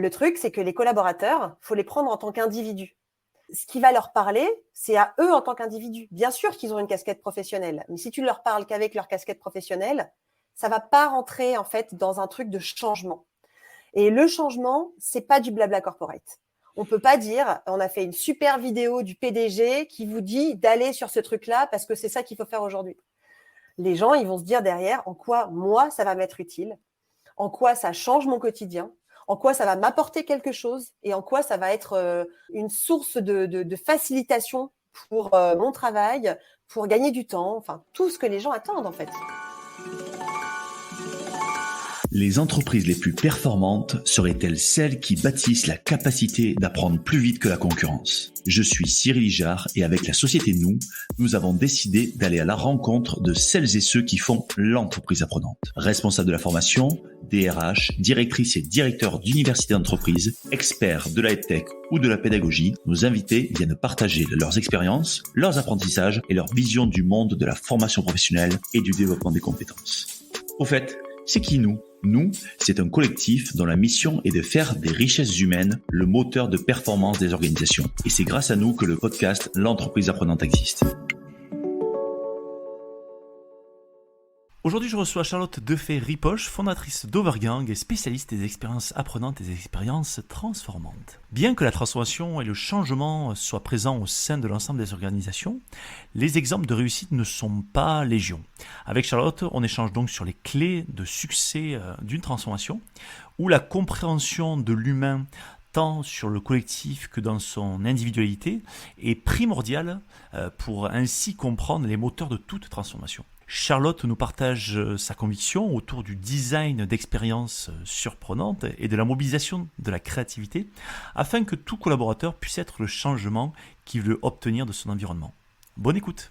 Le truc, c'est que les collaborateurs, faut les prendre en tant qu'individus. Ce qui va leur parler, c'est à eux en tant qu'individus. Bien sûr qu'ils ont une casquette professionnelle, mais si tu ne leur parles qu'avec leur casquette professionnelle, ça va pas rentrer en fait dans un truc de changement. Et le changement, c'est pas du blabla corporate. On peut pas dire, on a fait une super vidéo du PDG qui vous dit d'aller sur ce truc-là parce que c'est ça qu'il faut faire aujourd'hui. Les gens, ils vont se dire derrière en quoi moi ça va m'être utile, en quoi ça change mon quotidien, en quoi ça va m'apporter quelque chose et en quoi ça va être une source de facilitation pour mon travail, pour gagner du temps, enfin tout ce que les gens attendent en fait. Les entreprises les plus performantes seraient-elles celles qui bâtissent la capacité d'apprendre plus vite que la concurrence? Je suis Cyril Ijard et avec la société nous avons décidé d'aller à la rencontre de celles et ceux qui font l'entreprise apprenante. Responsables de la formation, DRH, directrices et directeurs d'universités d'entreprise, experts de la EdTech ou de la pédagogie, nos invités viennent partager leurs expériences, leurs apprentissages et leur vision du monde de la formation professionnelle et du développement des compétences. Au fait, c'est qui nous? Nous, c'est un collectif dont la mission est de faire des richesses humaines le moteur de performance des organisations. Et c'est grâce à nous que le podcast L'entreprise apprenante existe. Aujourd'hui, je reçois Charlotte Defay-Ripoche, fondatrice d'Overgang et spécialiste des expériences apprenantes et des expériences transformantes. Bien que la transformation et le changement soient présents au sein de l'ensemble des organisations, les exemples de réussite ne sont pas légion. Avec Charlotte, on échange donc sur les clés de succès d'une transformation, où la compréhension de l'humain tant sur le collectif que dans son individualité est primordiale pour ainsi comprendre les moteurs de toute transformation. Charlotte nous partage sa conviction autour du design d'expériences surprenantes et de la mobilisation de la créativité afin que tout collaborateur puisse être le changement qu'il veut obtenir de son environnement. Bonne écoute.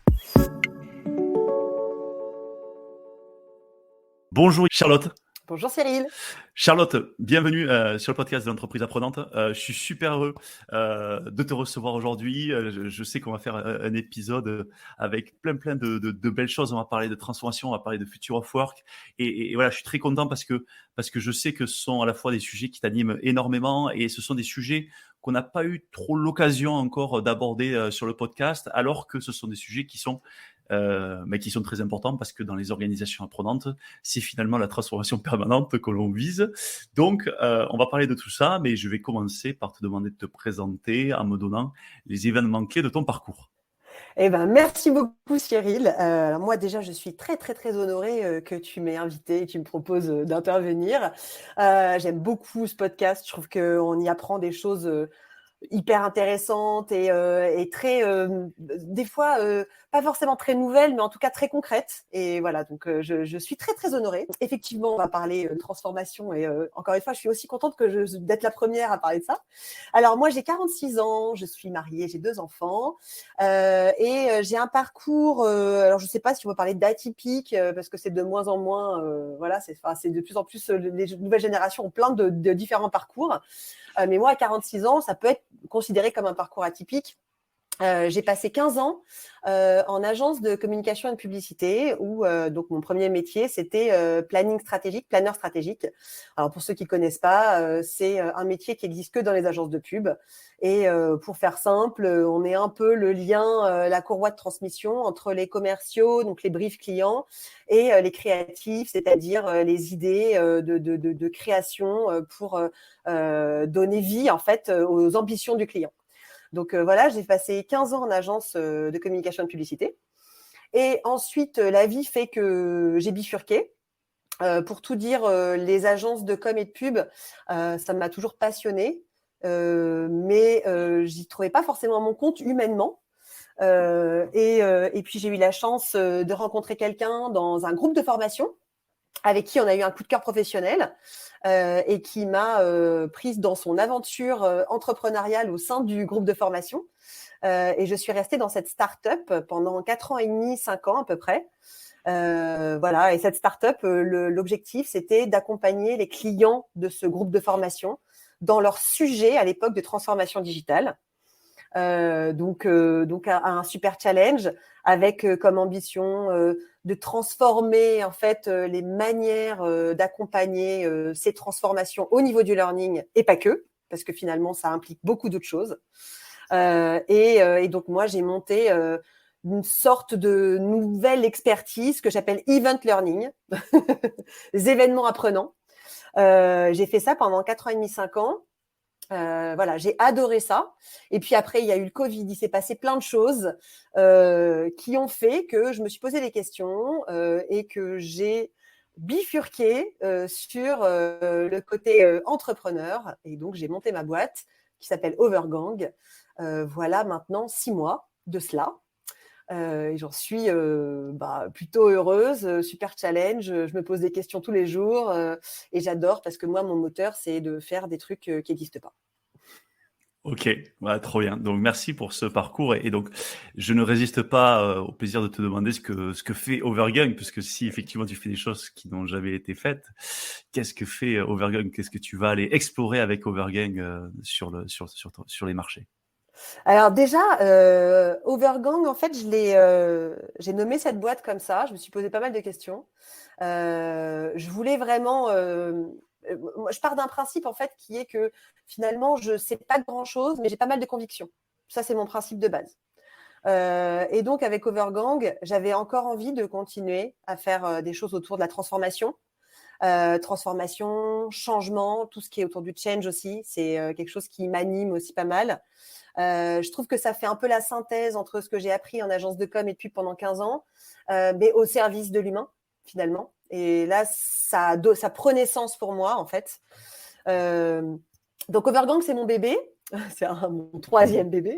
Bonjour Charlotte. Bonjour Cyril. Charlotte, bienvenue sur le podcast de l'entreprise apprenante. Je suis super heureux de te recevoir aujourd'hui. Je sais qu'on va faire un épisode avec plein de belles choses. On va parler de transformation, on va parler de future of work. Et voilà, je suis très content parce que je sais que ce sont à la fois des sujets qui t'animent énormément et ce sont des sujets qu'on n'a pas eu trop l'occasion encore d'aborder sur le podcast, alors que ce sont des sujets qui sont très importants parce que dans les organisations apprenantes, c'est finalement la transformation permanente que l'on vise. Donc, on va parler de tout ça, mais je vais commencer par te demander de te présenter en me donnant les événements clés de ton parcours. Eh ben, merci beaucoup Cyril. Alors moi déjà, je suis très honorée que tu m'aies invitée et que tu me proposes d'intervenir. J'aime beaucoup ce podcast. Je trouve qu'on y apprend des choses hyper intéressantes et très, des fois, pas forcément très nouvelles, mais en tout cas très concrètes. Et voilà, donc je suis très honorée. Effectivement, on va parler de transformation et encore une fois, je suis aussi contente d'être la première à parler de ça. Alors moi, j'ai 46 ans, je suis mariée, j'ai 2 enfants et j'ai un parcours, alors je ne sais pas si on va parler d'atypique parce que c'est de moins en moins, voilà, c'est de plus en plus, les nouvelles générations ont plein de différents parcours. Mais moi, à 46 ans, ça peut être considéré comme un parcours atypique. J'ai passé 15 ans en agence de communication et de publicité où donc mon premier métier, c'était planeur stratégique. Alors pour ceux qui connaissent pas, c'est un métier qui existe que dans les agences de pub. Et pour faire simple, on est un peu le lien, la courroie de transmission entre les commerciaux, donc les briefs clients, et les créatifs, c'est-à-dire les idées de création pour donner vie en fait aux ambitions du client. Donc voilà, j'ai passé 15 ans en agence de communication et de publicité. Et ensuite, la vie fait que j'ai bifurqué. Pour tout dire, les agences de com et de pub, ça m'a toujours passionnée. Mais j'y trouvais pas forcément mon compte humainement. Et puis, j'ai eu la chance de rencontrer quelqu'un dans un groupe de formation avec qui on a eu un coup de cœur professionnel et qui m'a prise dans son aventure entrepreneuriale au sein du groupe de formation. Et je suis restée dans cette start-up pendant 4 ans et demi, 5 ans à peu près. Voilà, et cette start-up, l'objectif, c'était d'accompagner les clients de ce groupe de formation dans leur sujet à l'époque de transformation digitale. Donc un super challenge avec comme ambition de transformer en fait les manières d'accompagner ces transformations au niveau du learning et pas que, parce que finalement ça implique beaucoup d'autres choses. Et donc moi j'ai monté une sorte de nouvelle expertise que j'appelle Event Learning, les événements apprenants. J'ai fait ça pendant 4 ans et demi, 5 ans. Voilà, j'ai adoré ça. Et puis après, il y a eu le Covid. Il s'est passé plein de choses qui ont fait que je me suis posé des questions et que j'ai bifurqué sur le côté entrepreneur. Et donc, j'ai monté ma boîte qui s'appelle Overgang. Voilà maintenant 6 mois de cela. Et j'en suis plutôt heureuse, super challenge. Je me pose des questions tous les jours et j'adore parce que moi, mon moteur, c'est de faire des trucs qui n'existent pas. Ok, voilà, trop bien. Donc merci pour ce parcours et donc je ne résiste pas au plaisir de te demander ce que fait Overgang, puisque si effectivement tu fais des choses qui n'ont jamais été faites, qu'est-ce que fait Overgang? Qu'est-ce que tu vas aller explorer avec Overgang sur les marchés? Alors déjà, Overgang, en fait, j'ai nommé cette boîte comme ça. Je me suis posé pas mal de questions. Je voulais vraiment. Moi, je pars d'un principe en fait qui est que finalement, je sais pas grand-chose, mais j'ai pas mal de convictions. Ça, c'est mon principe de base. Et donc, avec Overgang, j'avais encore envie de continuer à faire des choses autour de la transformation. Transformation, changement, tout ce qui est autour du change aussi, c'est quelque chose qui m'anime aussi pas mal. Je trouve que ça fait un peu la synthèse entre ce que j'ai appris en agence de com et de pub pendant 15 ans, mais au service de l'humain, finalement. Et là, ça prenait sens pour moi, en fait. Donc, Overgang, c'est mon bébé. C'est mon 3e bébé.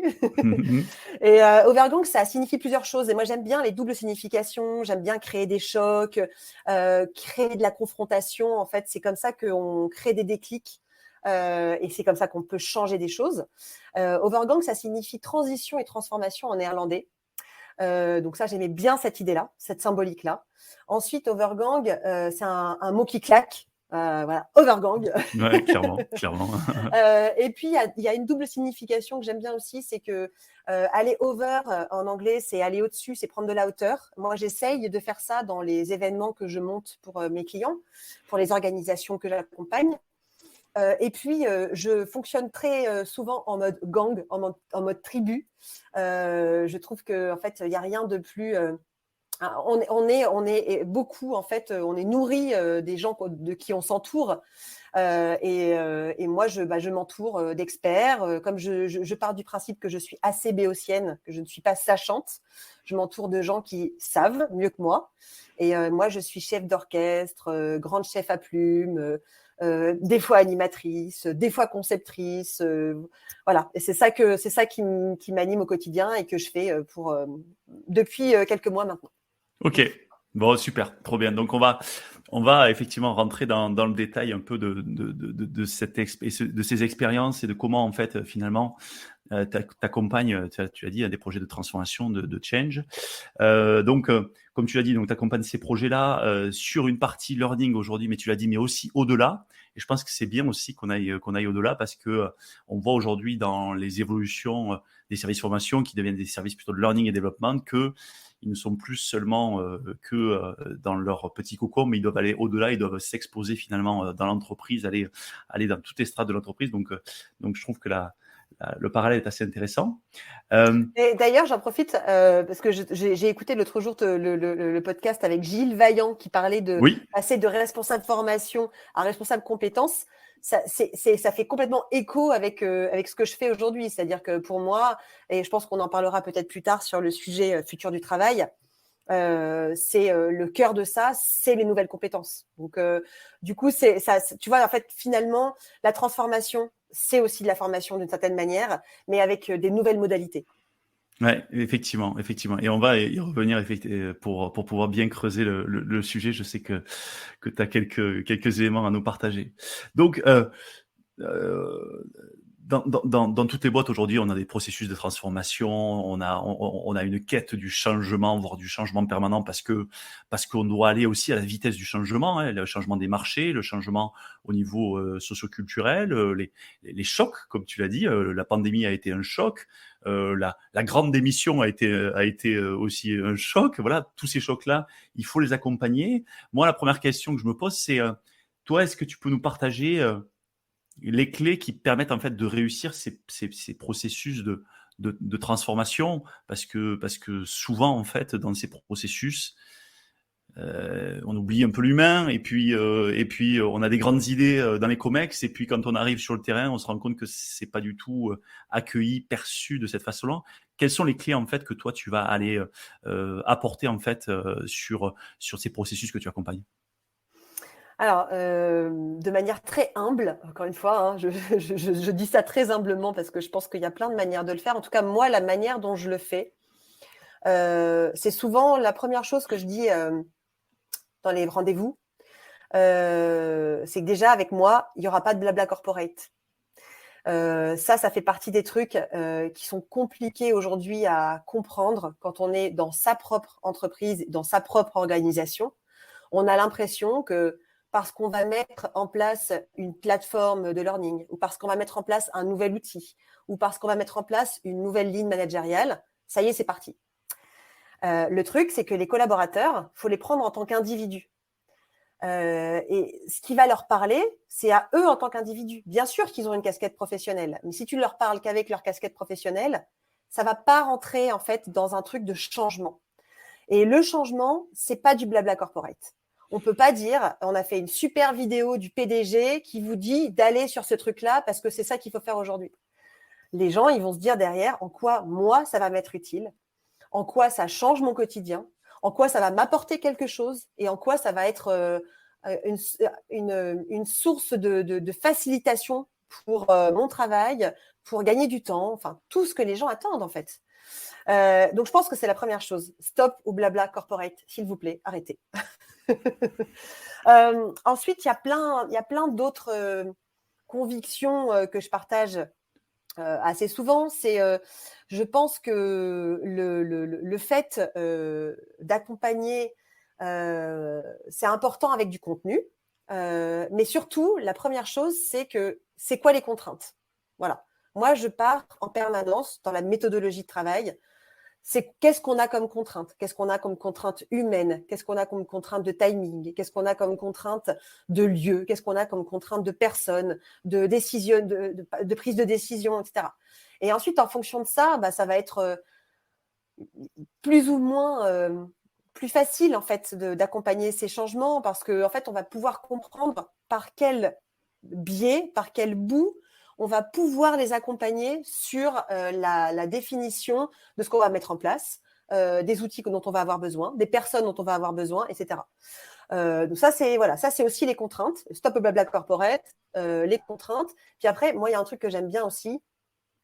Et Overgang, ça signifie plusieurs choses. Et moi, j'aime bien les doubles significations. J'aime bien créer des chocs, créer de la confrontation. En fait, c'est comme ça qu'on crée des déclics. Et c'est comme ça qu'on peut changer des choses. Overgang, ça signifie transition et transformation en néerlandais. Donc ça, j'aimais bien cette idée-là, cette symbolique-là. Ensuite, Overgang, c'est un mot qui claque. Voilà, Overgang. Ouais, clairement, clairement. Et puis, il y a une double signification que j'aime bien aussi, c'est que aller over, en anglais, c'est aller au-dessus, c'est prendre de la hauteur. Moi, j'essaye de faire ça dans les événements que je monte pour mes clients, pour les organisations que j'accompagne. Et puis, je fonctionne très souvent en mode gang, en mode tribu. Je trouve qu'en fait, il n'y a rien de plus… on est beaucoup, en fait, on est nourri des gens de qui on s'entoure. Et moi, je m'entoure d'experts. Comme je pars du principe que je suis assez béotienne, que je ne suis pas sachante, je m'entoure de gens qui savent mieux que moi. Et moi, je suis chef d'orchestre, grande chef à plume, des fois animatrice, des fois conceptrice. Voilà. Et c'est ça qui m'anime au quotidien et que je fais depuis quelques mois maintenant. Ok, bon, super, trop bien. Donc on va effectivement rentrer dans le détail un peu de ces expériences et de comment en fait finalement t'accompagnes, tu as dit, à des projets de transformation, de change. Donc comme tu l'as dit, donc t'accompagnes ces projets-là sur une partie learning aujourd'hui, mais tu l'as dit, mais aussi au-delà. Et je pense que c'est bien aussi qu'on aille au-delà parce que on voit aujourd'hui dans les évolutions des services formation qui deviennent des services plutôt de learning et development que ils ne sont plus seulement que dans leur petit cocon, mais ils doivent aller au-delà, ils doivent s'exposer finalement dans l'entreprise, aller dans toutes les strates de l'entreprise. Donc je trouve que le parallèle est assez intéressant. Et d'ailleurs, j'en profite parce que j'ai écouté l'autre jour le podcast avec Gilles Vaillant qui parlait de passer de responsable formation à responsable compétences. Ça fait complètement écho avec ce que je fais aujourd'hui. C'est-à-dire que pour moi, et je pense qu'on en parlera peut-être plus tard sur le sujet futur du travail, c'est le cœur de ça, c'est les nouvelles compétences. Donc, du coup, tu vois, en fait, finalement, la transformation, c'est aussi de la formation d'une certaine manière, mais avec des nouvelles modalités. Ouais, effectivement. Et on va y revenir pour pouvoir bien creuser le sujet. Je sais que tu as quelques éléments à nous partager. Donc, dans toutes les boîtes aujourd'hui, on a des processus de transformation, on a une quête du changement, voire du changement permanent, parce qu'on doit aller aussi à la vitesse du changement, hein, le changement des marchés, le changement au niveau socioculturel, les chocs, comme tu l'as dit, la pandémie a été un choc, la grande démission a été aussi un choc. Voilà, tous ces chocs-là, il faut les accompagner. Moi, la première question que je me pose, c'est toi, est-ce que tu peux nous partager les clés qui permettent en fait de réussir ces processus de transformation, parce que souvent en fait dans ces processus on oublie un peu l'humain, et puis on a des grandes idées dans les comex, et puis quand on arrive sur le terrain, on se rend compte que c'est pas du tout accueilli, perçu de cette façon-là. Quelles sont les clés en fait que toi tu vas aller apporter en fait sur ces processus que tu accompagnes? Alors, de manière très humble, encore une fois, hein, je dis ça très humblement parce que je pense qu'il y a plein de manières de le faire. En tout cas, moi, la manière dont je le fais, c'est souvent la première chose que je dis dans les rendez-vous. C'est que déjà, avec moi, il n'y aura pas de blabla corporate. Ça fait partie des trucs qui sont compliqués aujourd'hui à comprendre quand on est dans sa propre entreprise, dans sa propre organisation. On a l'impression que parce qu'on va mettre en place une plateforme de learning, ou parce qu'on va mettre en place un nouvel outil, ou parce qu'on va mettre en place une nouvelle ligne managériale, ça y est, c'est parti. Le truc, c'est que les collaborateurs, il faut les prendre en tant qu'individus. Et ce qui va leur parler, c'est à eux en tant qu'individus. Bien sûr qu'ils ont une casquette professionnelle, mais si tu leur parles qu'avec leur casquette professionnelle, ça va pas rentrer en fait dans un truc de changement. Et le changement, c'est pas du blabla corporate. On peut pas dire, on a fait une super vidéo du PDG qui vous dit d'aller sur ce truc-là parce que c'est ça qu'il faut faire aujourd'hui. Les gens, ils vont se dire derrière en quoi moi ça va m'être utile, en quoi ça change mon quotidien, en quoi ça va m'apporter quelque chose et en quoi ça va être une source de facilitation pour mon travail, pour gagner du temps, enfin tout ce que les gens attendent en fait. Donc je pense que c'est la première chose. Stop au blabla corporate, s'il vous plaît, arrêtez. Ensuite, il y a plein d'autres convictions que je partage assez souvent. C'est, je pense que le fait d'accompagner, c'est important avec du contenu. Mais surtout, la première chose, c'est que c'est quoi les contraintes? Voilà. Moi, je pars en permanence dans la méthodologie de travail. C'est qu'est-ce qu'on a comme contrainte? Qu'est-ce qu'on a comme contrainte humaine? Qu'est-ce qu'on a comme contrainte de timing? Qu'est-ce qu'on a comme contrainte de lieu? Qu'est-ce qu'on a comme contrainte de personne, de décision, de prise de décision, etc. Et ensuite, en fonction de ça, ça va être plus ou moins plus facile en fait d'accompagner ces changements parce que en fait, on va pouvoir comprendre par quel biais, par quel bout on va pouvoir les accompagner sur la définition de ce qu'on va mettre en place, des outils dont on va avoir besoin, des personnes dont on va avoir besoin, etc. Donc ça, c'est aussi les contraintes. Stop au blabla corporate, les contraintes. Puis après, moi, il y a un truc que j'aime bien aussi,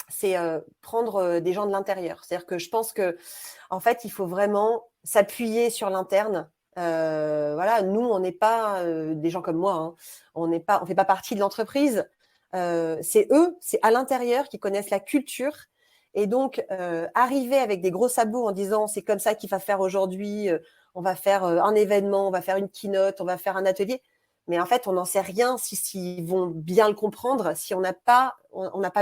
c'est prendre des gens de l'intérieur. C'est-à-dire que je pense que, en fait, il faut vraiment s'appuyer sur l'interne. Voilà, nous, on n'est pas des gens comme moi. Hein. On fait pas partie de l'entreprise. C'est eux, c'est à l'intérieur qui connaissent la culture. Et donc, arriver avec des gros sabots en disant c'est comme ça qu'il va faire aujourd'hui, on va faire un événement, on va faire une keynote, on va faire un atelier. Mais en fait, on n'en sait rien s'ils vont bien le comprendre, si on n'a pas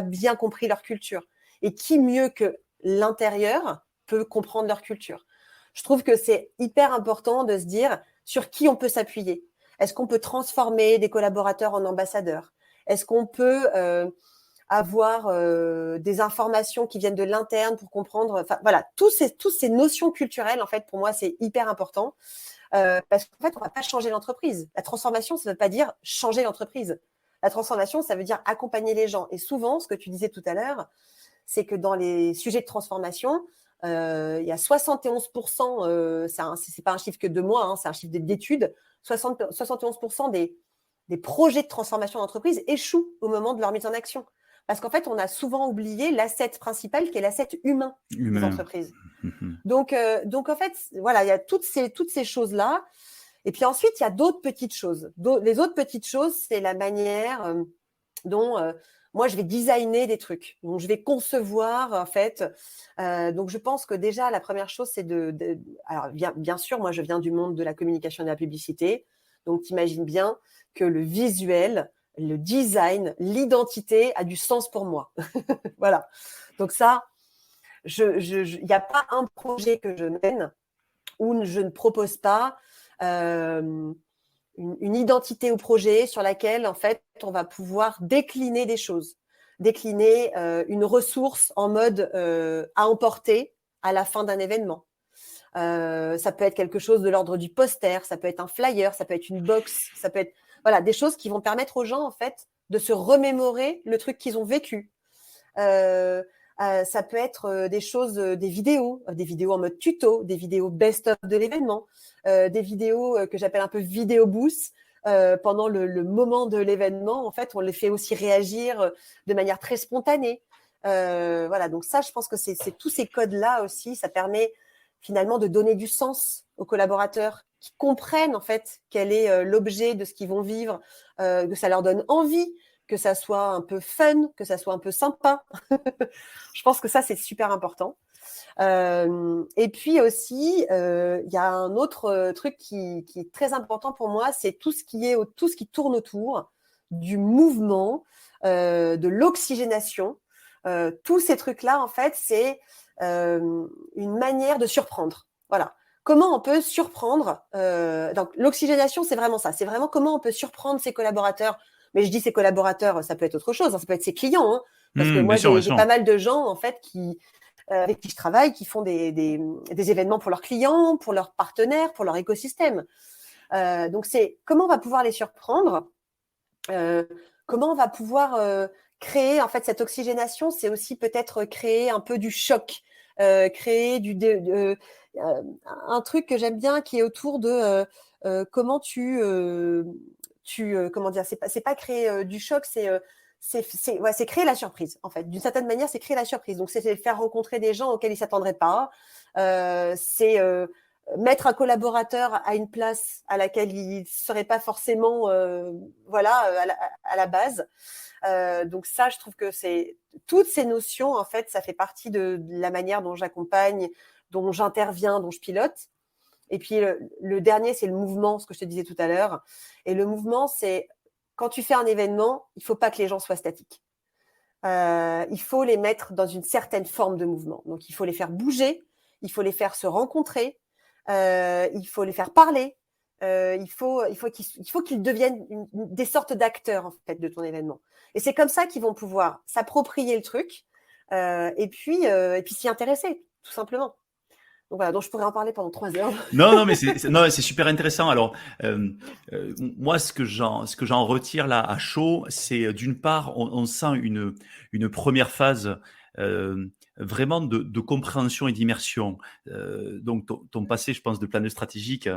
bien compris leur culture. Et qui mieux que l'intérieur peut comprendre leur culture? Je trouve que c'est hyper important de se dire sur qui on peut s'appuyer. Est-ce qu'on peut transformer des collaborateurs en ambassadeurs? Est-ce qu'on peut avoir des informations qui viennent de l'interne pour comprendre? Enfin, voilà, toutes ces notions culturelles, en fait, pour moi, c'est hyper important. Parce qu'en fait, on ne va pas changer l'entreprise. La transformation, ça ne veut pas dire changer l'entreprise. La transformation, ça veut dire accompagner les gens. Et souvent, ce que tu disais tout à l'heure, c'est que dans les sujets de transformation, il y a 71%, c'est pas un chiffre que de moi, hein, c'est un chiffre d'études, 71% des projets de transformation d'entreprise échouent au moment de leur mise en action. Parce qu'en fait, on a souvent oublié l'asset principal qui est l'asset humain des entreprises. Donc, en fait, voilà, il y a toutes ces choses-là. Et puis ensuite, il y a d'autres petites choses. Les autres petites choses, c'est la manière dont moi, je vais designer des trucs. Donc, je vais concevoir, en fait. Donc, je pense que déjà, la première chose, c'est alors, bien sûr, moi, je viens du monde de la communication et de la publicité. Donc, tu imagines bien que le visuel, le design, l'identité a du sens pour moi. Voilà. Donc, ça, il n'y a pas un projet que je mène où je ne propose pas une identité au projet sur laquelle, en fait, on va pouvoir décliner des choses, décliner une ressource en mode à emporter à la fin d'un événement. Ça peut être quelque chose de l'ordre du poster, ça peut être un flyer, ça peut être une box, ça peut être voilà, des choses qui vont permettre aux gens, en fait, de se remémorer le truc qu'ils ont vécu. Ça peut être des choses, des vidéos en mode tuto, des vidéos best-of de l'événement, des vidéos que j'appelle un peu vidéo boost. Pendant le moment de l'événement, en fait, on les fait aussi réagir de manière très spontanée. Voilà, donc ça, je pense que c'est tous ces codes-là aussi, ça permet finalement de donner du sens aux collaborateurs qui comprennent en fait quel est l'objet de ce qu'ils vont vivre, que ça leur donne envie, que ça soit un peu fun, que ça soit un peu sympa. Je pense que ça, c'est super important. Et puis aussi, il y a un autre truc qui est très important pour moi, c'est tout ce qui tourne autour du mouvement, de l'oxygénation. Tous ces trucs-là, en fait, c'est une manière de surprendre. Voilà. Comment on peut surprendre donc l'oxygénation, c'est vraiment ça. C'est vraiment comment on peut surprendre ses collaborateurs. Mais je dis ses collaborateurs, ça peut être autre chose. Ça peut être ses clients. Parce que moi, j'ai pas mal de gens, en fait, avec qui je travaille, qui font des événements pour leurs clients, pour leurs partenaires, pour leur écosystème. Donc, c'est comment on va pouvoir les surprendre, comment on va pouvoir créer, en fait, cette oxygénation, c'est aussi peut-être créer un peu du choc, créer un truc que j'aime bien qui est autour de comment comment dire, c'est pas créer du choc, c'est créer la surprise, en fait. D'une certaine manière, c'est créer la surprise. Donc, c'est faire rencontrer des gens auxquels ils ne s'attendraient pas. C'est mettre un collaborateur à une place à laquelle il ne serait pas forcément à la base. Donc, ça, je trouve que c'est toutes ces notions, en fait, ça fait partie de la manière dont j'accompagne, dont j'interviens, dont je pilote. Et puis, le dernier, c'est le mouvement, ce que je te disais tout à l'heure. Et le mouvement, c'est quand tu fais un événement, il ne faut pas que les gens soient statiques. Il faut les mettre dans une certaine forme de mouvement. Donc, il faut les faire bouger, il faut les faire se rencontrer, il faut les faire parler. Il faut qu'ils deviennent des sortes d'acteurs, en fait, de ton événement. Et c'est comme ça qu'ils vont pouvoir s'approprier le truc et puis s'y intéresser, tout simplement. Donc voilà, donc je pourrais en parler pendant 3 heures. Non, mais c'est super intéressant. Alors, moi, ce que j'en retire là à chaud, c'est d'une part, on sent une première phase vraiment de compréhension et d'immersion. Donc, ton passé, je pense, de planeur stratégique,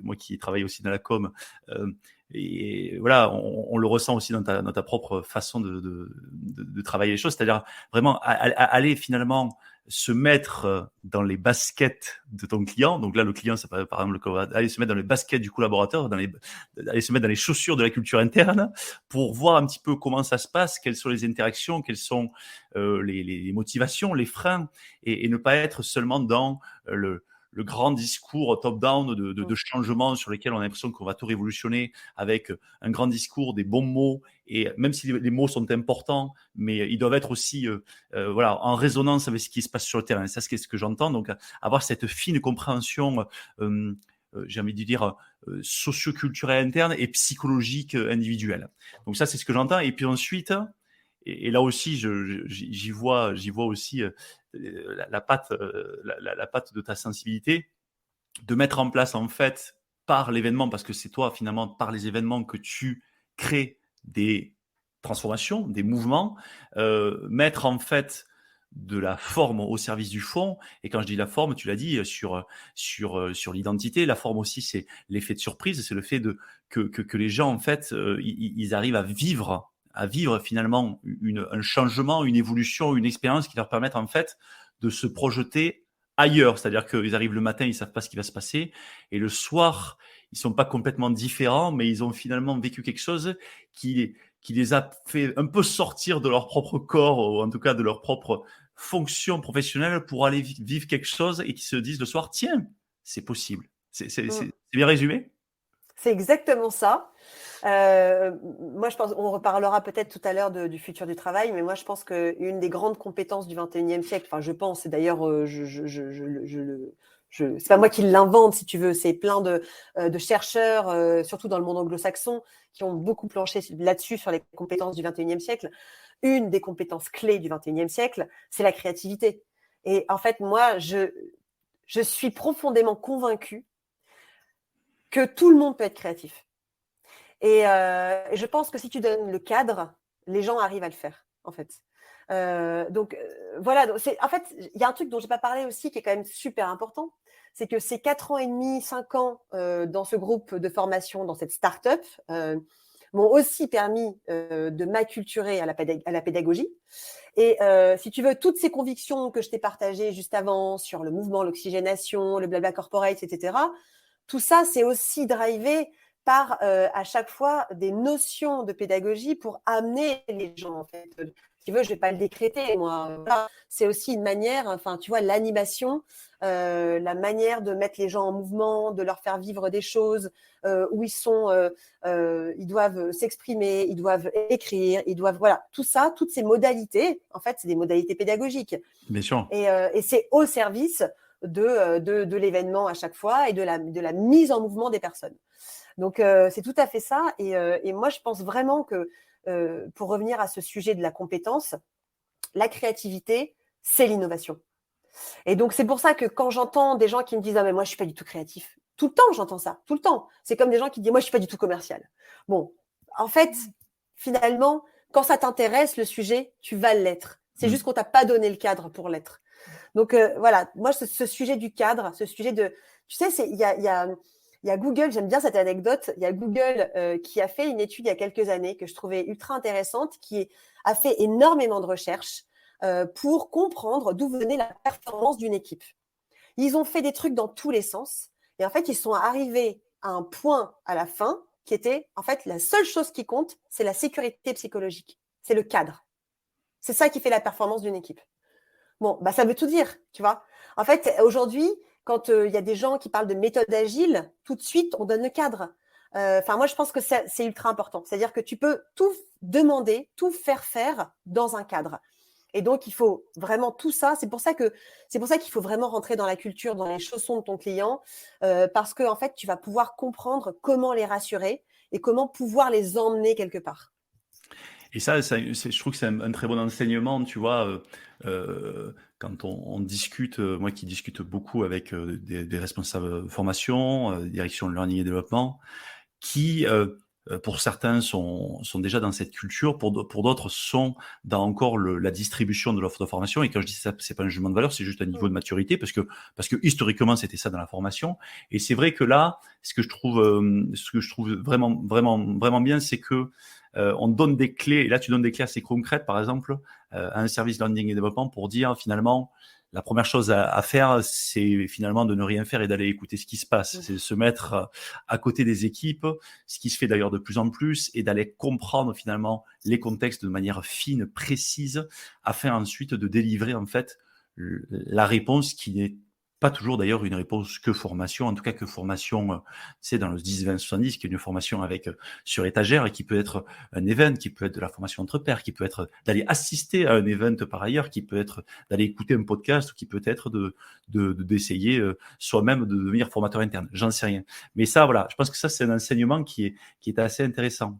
moi qui travaille aussi dans la com, et voilà, on le ressent aussi dans ta propre façon de travailler les choses, c'est-à-dire vraiment aller finalement se mettre dans les baskets de ton client. Donc là, le client, c'est par exemple aller se mettre dans les baskets du collaborateur, aller se mettre dans les chaussures de la culture interne pour voir un petit peu comment ça se passe, quelles sont les interactions, quelles sont les motivations, les freins, et ne pas être seulement dans le grand discours top-down de changement sur lesquels on a l'impression qu'on va tout révolutionner avec un grand discours, des bons mots, et même si les mots sont importants, mais ils doivent être aussi en résonance avec ce qui se passe sur le terrain. Ça, c'est ce que j'entends. Donc, avoir cette fine compréhension, j'ai envie de dire, socio-culturelle interne et psychologique individuelle. Donc ça, c'est ce que j'entends. Et puis ensuite, et là aussi, j'y vois aussi la patte de ta sensibilité, de mettre en place en fait par l'événement, parce que c'est toi finalement par les événements que tu crées des transformations, des mouvements, mettre en fait de la forme au service du fond. Et quand je dis la forme, tu l'as dit, sur l'identité, la forme aussi, c'est l'effet de surprise, c'est le fait que les gens en fait ils arrivent à vivre finalement un changement, une évolution, une expérience qui leur permettent en fait de se projeter ailleurs. C'est-à-dire qu'ils arrivent le matin, ils ne savent pas ce qui va se passer, et le soir, ils ne sont pas complètement différents, mais ils ont finalement vécu quelque chose qui qui les a fait un peu sortir de leur propre corps, ou en tout cas de leur propre fonction professionnelle, pour aller vivre quelque chose et qui se disent le soir, tiens, c'est possible. C'est bien résumé? C'est exactement ça. Moi, je pense, on reparlera peut-être tout à l'heure du futur du travail, mais moi, je pense qu'une des grandes compétences du 21e siècle, enfin, je pense, et d'ailleurs, c'est pas moi qui l'invente, si tu veux, c'est plein de chercheurs, surtout dans le monde anglo-saxon, qui ont beaucoup planché là-dessus, sur les compétences du 21e siècle. Une des compétences clés du 21e siècle, c'est la créativité. Et en fait, moi, je suis profondément convaincue que tout le monde peut être créatif. Et je pense que si tu donnes le cadre, les gens arrivent à le faire, en fait. Donc, voilà. Donc, en fait, il y a un truc dont je n'ai pas parlé aussi qui est quand même super important. C'est que ces 4 ans et demi, 5 ans dans ce groupe de formation, dans cette start-up, m'ont aussi permis de m'acculturer à la pédagogie. Et si tu veux, toutes ces convictions que je t'ai partagées juste avant sur le mouvement, l'oxygénation, le blabla corporate, etc., tout ça, c'est aussi drivé par à chaque fois des notions de pédagogie pour amener les gens, en fait. Si tu veux, je ne vais pas le décréter, moi. Voilà. C'est aussi une manière, enfin, tu vois, l'animation, la manière de mettre les gens en mouvement, de leur faire vivre des choses où ils sont, ils doivent s'exprimer, ils doivent écrire, ils doivent, voilà, tout ça, toutes ces modalités, en fait, c'est des modalités pédagogiques. Bien sûr. Et c'est au service de l'événement à chaque fois et de la mise en mouvement des personnes. Donc, c'est tout à fait ça. Et moi, je pense vraiment que, pour revenir à ce sujet de la compétence, la créativité, c'est l'innovation. Et donc, c'est pour ça que quand j'entends des gens qui me disent « Ah, mais moi, je ne suis pas du tout créatif », tout le temps, j'entends ça, tout le temps. C'est comme des gens qui disent « Moi, je ne suis pas du tout commercial ». Bon, en fait, finalement, quand ça t'intéresse, le sujet, tu vas l'être. C'est juste qu'on ne t'a pas donné le cadre pour l'être. Donc, voilà, moi, ce sujet du cadre, ce sujet de… Tu sais, il y a Google, j'aime bien cette anecdote, il y a Google qui a fait une étude il y a quelques années que je trouvais ultra intéressante, qui a fait énormément de recherches pour comprendre d'où venait la performance d'une équipe. Ils ont fait des trucs dans tous les sens et en fait, ils sont arrivés à un point à la fin qui était, en fait, la seule chose qui compte, c'est la sécurité psychologique, c'est le cadre. C'est ça qui fait la performance d'une équipe. Bon, bah ça veut tout dire, tu vois. En fait, aujourd'hui, quand il y a des gens qui parlent de méthode agile, tout de suite, on donne le cadre. Enfin, moi, je pense que c'est ultra important. C'est-à-dire que tu peux tout demander, tout faire dans un cadre. Et donc, il faut vraiment tout ça. C'est pour ça qu'il faut vraiment rentrer dans la culture, dans les chaussons de ton client, parce que en fait, tu vas pouvoir comprendre comment les rassurer et comment pouvoir les emmener quelque part. Et ça, je trouve que c'est un très bon enseignement, tu vois, quand on discute, moi qui discute beaucoup avec des responsables formation, direction de learning et développement, qui, pour certains, sont déjà dans cette culture, pour d'autres sont dans encore la distribution de l'offre de formation. Et quand je dis ça, c'est pas un jugement de valeur, c'est juste un niveau de maturité, parce que historiquement, c'était ça dans la formation. Et c'est vrai que là, ce que je trouve vraiment bien, c'est que on donne des clés, et là tu donnes des clés assez concrètes, par exemple, à un service learning et développement pour dire finalement, la première chose à faire, c'est finalement de ne rien faire et d'aller écouter ce qui se passe. C'est de se mettre à côté des équipes, ce qui se fait d'ailleurs de plus en plus, et d'aller comprendre finalement les contextes de manière fine, précise, afin ensuite de délivrer en fait la réponse qui n'est pas toujours d'ailleurs une réponse que formation, en tout cas que formation, c'est dans le 10, 20, 70, qui est une formation avec sur étagère et qui peut être un event, qui peut être de la formation entre pairs, qui peut être d'aller assister à un event par ailleurs, qui peut être d'aller écouter un podcast, ou qui peut être d'essayer soi-même de devenir formateur interne. J'en sais rien. Mais ça, voilà, je pense que ça, c'est un enseignement qui est assez intéressant.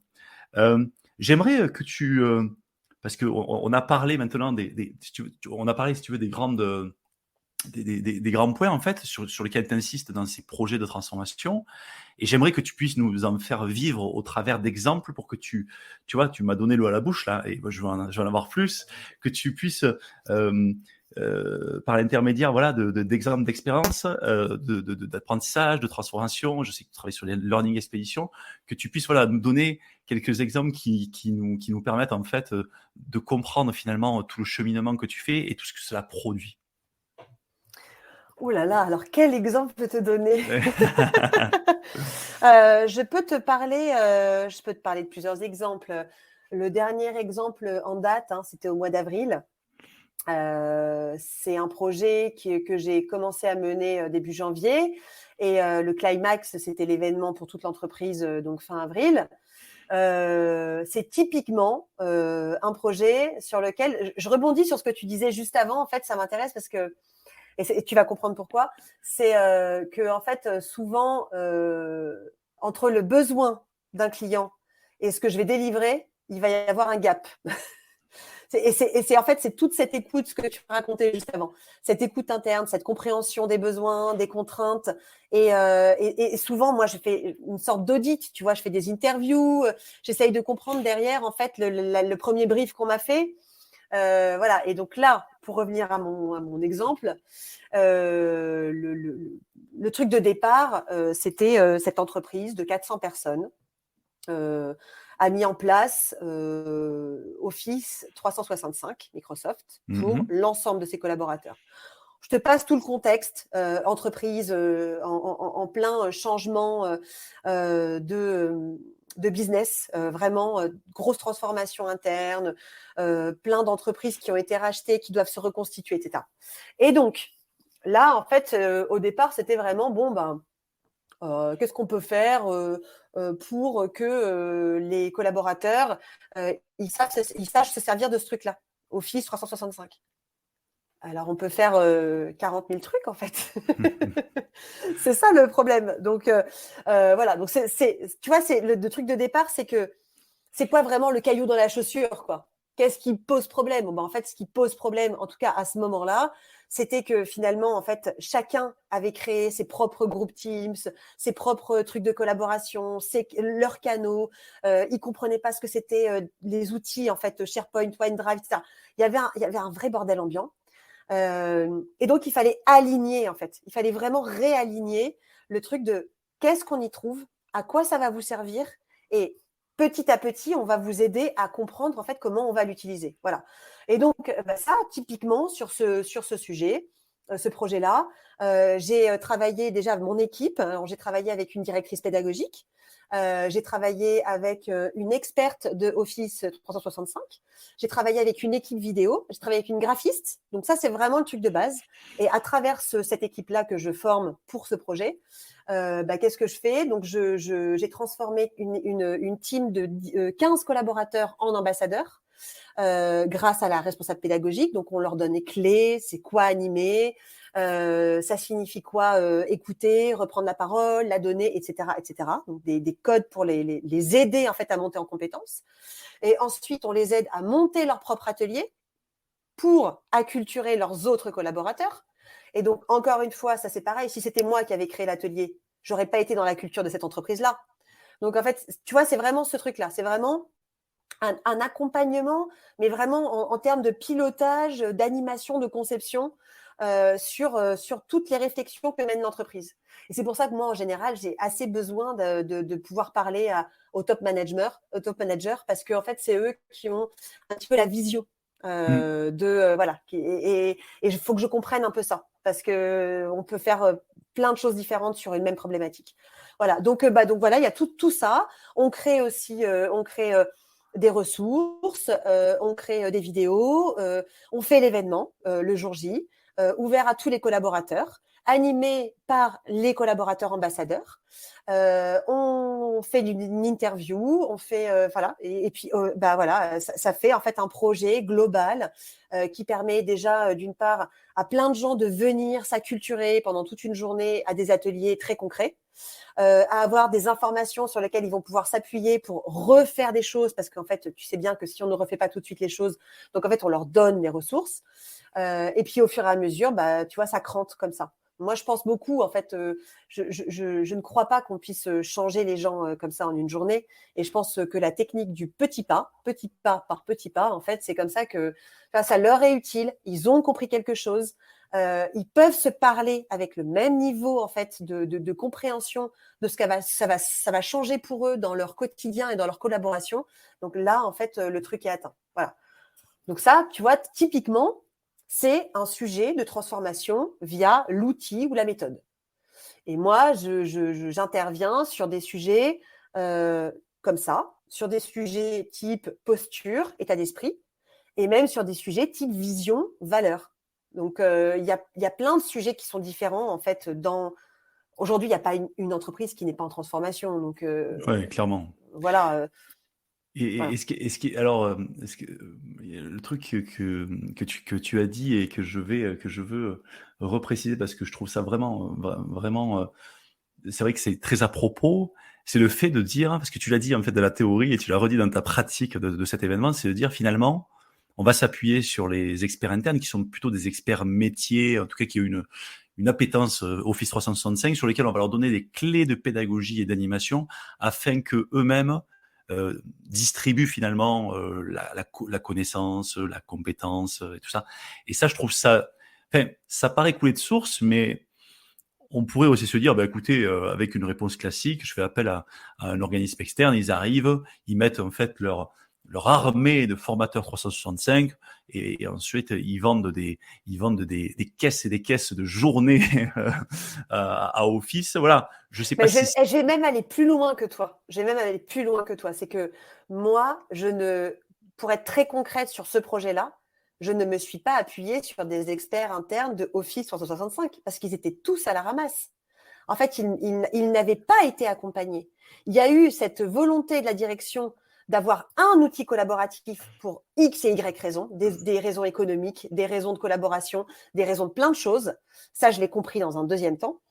J'aimerais que tu… parce qu'on a parlé maintenant on a parlé, si tu veux, des grandes… Des grands points en fait sur lesquels tu insistes dans ces projets de transformation, et j'aimerais que tu puisses nous en faire vivre au travers d'exemples, pour que tu vois, tu m'as donné l'eau à la bouche là, et moi, je vais en avoir plus, que tu puisses par l'intermédiaire, voilà, d'exemples d'expérience, d'apprentissage, de transformation. Je sais que tu travailles sur les learning expéditions, que tu puisses, voilà, nous donner quelques exemples qui nous permettent en fait de comprendre finalement tout le cheminement que tu fais et tout ce que cela produit. Ouh là là, alors quel exemple peux te donner? Je peux te parler de plusieurs exemples. Le dernier exemple en date, c'était au mois d'avril. C'est un projet que j'ai commencé à mener début janvier et le climax, c'était l'événement pour toute l'entreprise, donc fin avril. C'est typiquement un projet sur lequel je rebondis sur ce que tu disais juste avant. En fait, ça m'intéresse parce que et tu vas comprendre pourquoi. C'est que en fait, souvent, entre le besoin d'un client et ce que je vais délivrer, il va y avoir un gap. En fait, c'est toute cette écoute, ce que tu racontais juste avant, cette écoute interne, cette compréhension des besoins, des contraintes. Et souvent, moi, je fais une sorte d'audit, tu vois, je fais des interviews, j'essaye de comprendre derrière, en fait, le premier brief qu'on m'a fait. Voilà. Et donc là, pour revenir à mon exemple, le truc de départ, c'était cette entreprise de 400 personnes. A mis en place Office 365 Microsoft pour l'ensemble de ses collaborateurs. Je te passe tout le contexte, entreprise en plein changement de business, vraiment grosse transformation interne, plein d'entreprises qui ont été rachetées, qui doivent se reconstituer, etc. Et donc, là, en fait, au départ, c'était vraiment, qu'est-ce qu'on peut faire pour que les collaborateurs ils sachent se servir de ce truc-là, Office 365. Alors, on peut faire 40 000 trucs, en fait. C'est ça le problème. Donc, voilà. Donc, tu vois, le truc de départ, c'est que c'est quoi vraiment le caillou dans la chaussure, quoi? Qu'est-ce qui pose problème? En fait, ce qui pose problème, en tout cas à ce moment-là, c'était que finalement, en fait, chacun avait créé ses propres groupes Teams, ses propres trucs de collaboration, leurs canaux. Ils comprenaient pas ce que c'était les outils, en fait, SharePoint, OneDrive, etc. Il y avait un vrai bordel ambiant. Et donc, il fallait aligner, en fait. Il fallait vraiment réaligner le truc de qu'est-ce qu'on y trouve, à quoi ça va vous servir et petit à petit, on va vous aider à comprendre en fait comment on va l'utiliser. Voilà. Et donc, ça, typiquement, sur ce sujet, ce projet-là, j'ai travaillé déjà avec mon équipe. Alors, j'ai travaillé avec une directrice pédagogique. J'ai travaillé avec une experte de Office 365. J'ai travaillé avec une équipe vidéo. J'ai travaillé avec une graphiste. Donc ça, c'est vraiment le truc de base. Et à travers cette équipe-là que je forme pour ce projet, qu'est-ce que je fais? Donc, j'ai transformé une team de 15 collaborateurs en ambassadeurs grâce à la responsable pédagogique. Donc, on leur donne les clés, c'est quoi animer, ça signifie quoi écouter, reprendre la parole, la donner, etc., etc. Donc, des codes pour les aider en fait à monter en compétences. Et ensuite, on les aide à monter leur propre atelier pour acculturer leurs autres collaborateurs. Et donc, encore une fois, ça c'est pareil. Si c'était moi qui avais créé l'atelier, j'aurais pas été dans la culture de cette entreprise-là. Donc, en fait, tu vois, c'est vraiment ce truc-là. C'est vraiment un accompagnement, mais vraiment en termes de pilotage, d'animation, de conception sur toutes les réflexions que mène l'entreprise. Et c'est pour ça que moi, en général, j'ai assez besoin de pouvoir parler au top manager, parce qu'en fait, c'est eux qui ont un petit peu la vision voilà. Et il faut que je comprenne un peu ça, parce que on peut faire plein de choses différentes sur une même problématique. Voilà. Donc voilà, il y a tout ça. On crée aussi, des ressources, on crée des vidéos, on fait l'événement le jour J, ouvert à tous les collaborateurs, animé par les collaborateurs ambassadeurs. On fait une interview, on fait voilà, et puis voilà, ça fait en fait un projet global qui permet déjà d'une part à plein de gens de venir s'acculturer pendant toute une journée à des ateliers très concrets. À avoir des informations sur lesquelles ils vont pouvoir s'appuyer pour refaire des choses, parce qu'en fait, tu sais bien que si on ne refait pas tout de suite les choses, donc en fait, on leur donne les ressources. Et puis, au fur et à mesure, tu vois, ça crante comme ça. Moi, je pense beaucoup, en fait, je ne crois pas qu'on puisse changer les gens comme ça en une journée. Et je pense que la technique du petit pas par petit pas, en fait, c'est comme ça que ça leur est utile. Ils ont compris quelque chose. Ils peuvent se parler avec le même niveau en fait de compréhension de ce que ça va changer pour eux dans leur quotidien et dans leur collaboration. Donc là, en fait, le truc est atteint. Voilà. Donc ça, tu vois, typiquement, c'est un sujet de transformation via l'outil ou la méthode. Et moi, j'interviens sur des sujets comme ça, sur des sujets type posture, état d'esprit, et même sur des sujets type vision, valeur. Donc, il y a plein de sujets qui sont différents, en fait, Aujourd'hui, il n'y a pas une entreprise qui n'est pas en transformation. Donc, Ouais, clairement. voilà. Et Voilà. alors, le truc que tu as dit et que je veux repréciser parce que je trouve ça vraiment, c'est vrai que c'est très à propos, c'est le fait de dire, parce que tu l'as dit en fait de la théorie et tu l'as redit dans ta pratique de cet événement, c'est de dire finalement, on va s'appuyer sur les experts internes qui sont plutôt des experts métiers, en tout cas qui ont une appétence Office 365 sur lesquels on va leur donner des clés de pédagogie et d'animation afin que eux-mêmes distribuent finalement la connaissance, la compétence et tout ça. Et ça, je trouve ça, enfin, ça paraît couler de source, mais on pourrait aussi se dire, bah, écoutez, avec une réponse classique, je fais appel à un organisme externe, ils arrivent, ils mettent en fait leur armée de formateurs 365 et ensuite ils vendent des caisses et des caisses de journées à Office. Voilà, je sais pas Mais si je vais même aller plus loin que toi. C'est que moi, pour être très concrète sur ce projet-là, je ne me suis pas appuyée sur des experts internes de Office 365 parce qu'ils étaient tous à la ramasse. En fait, ils n'avaient pas été accompagnés. Il y a eu cette volonté de la direction d'avoir un outil collaboratif pour X et Y raisons, des raisons économiques, des raisons de collaboration, des raisons de plein de choses. Ça, je l'ai compris dans un deuxième temps.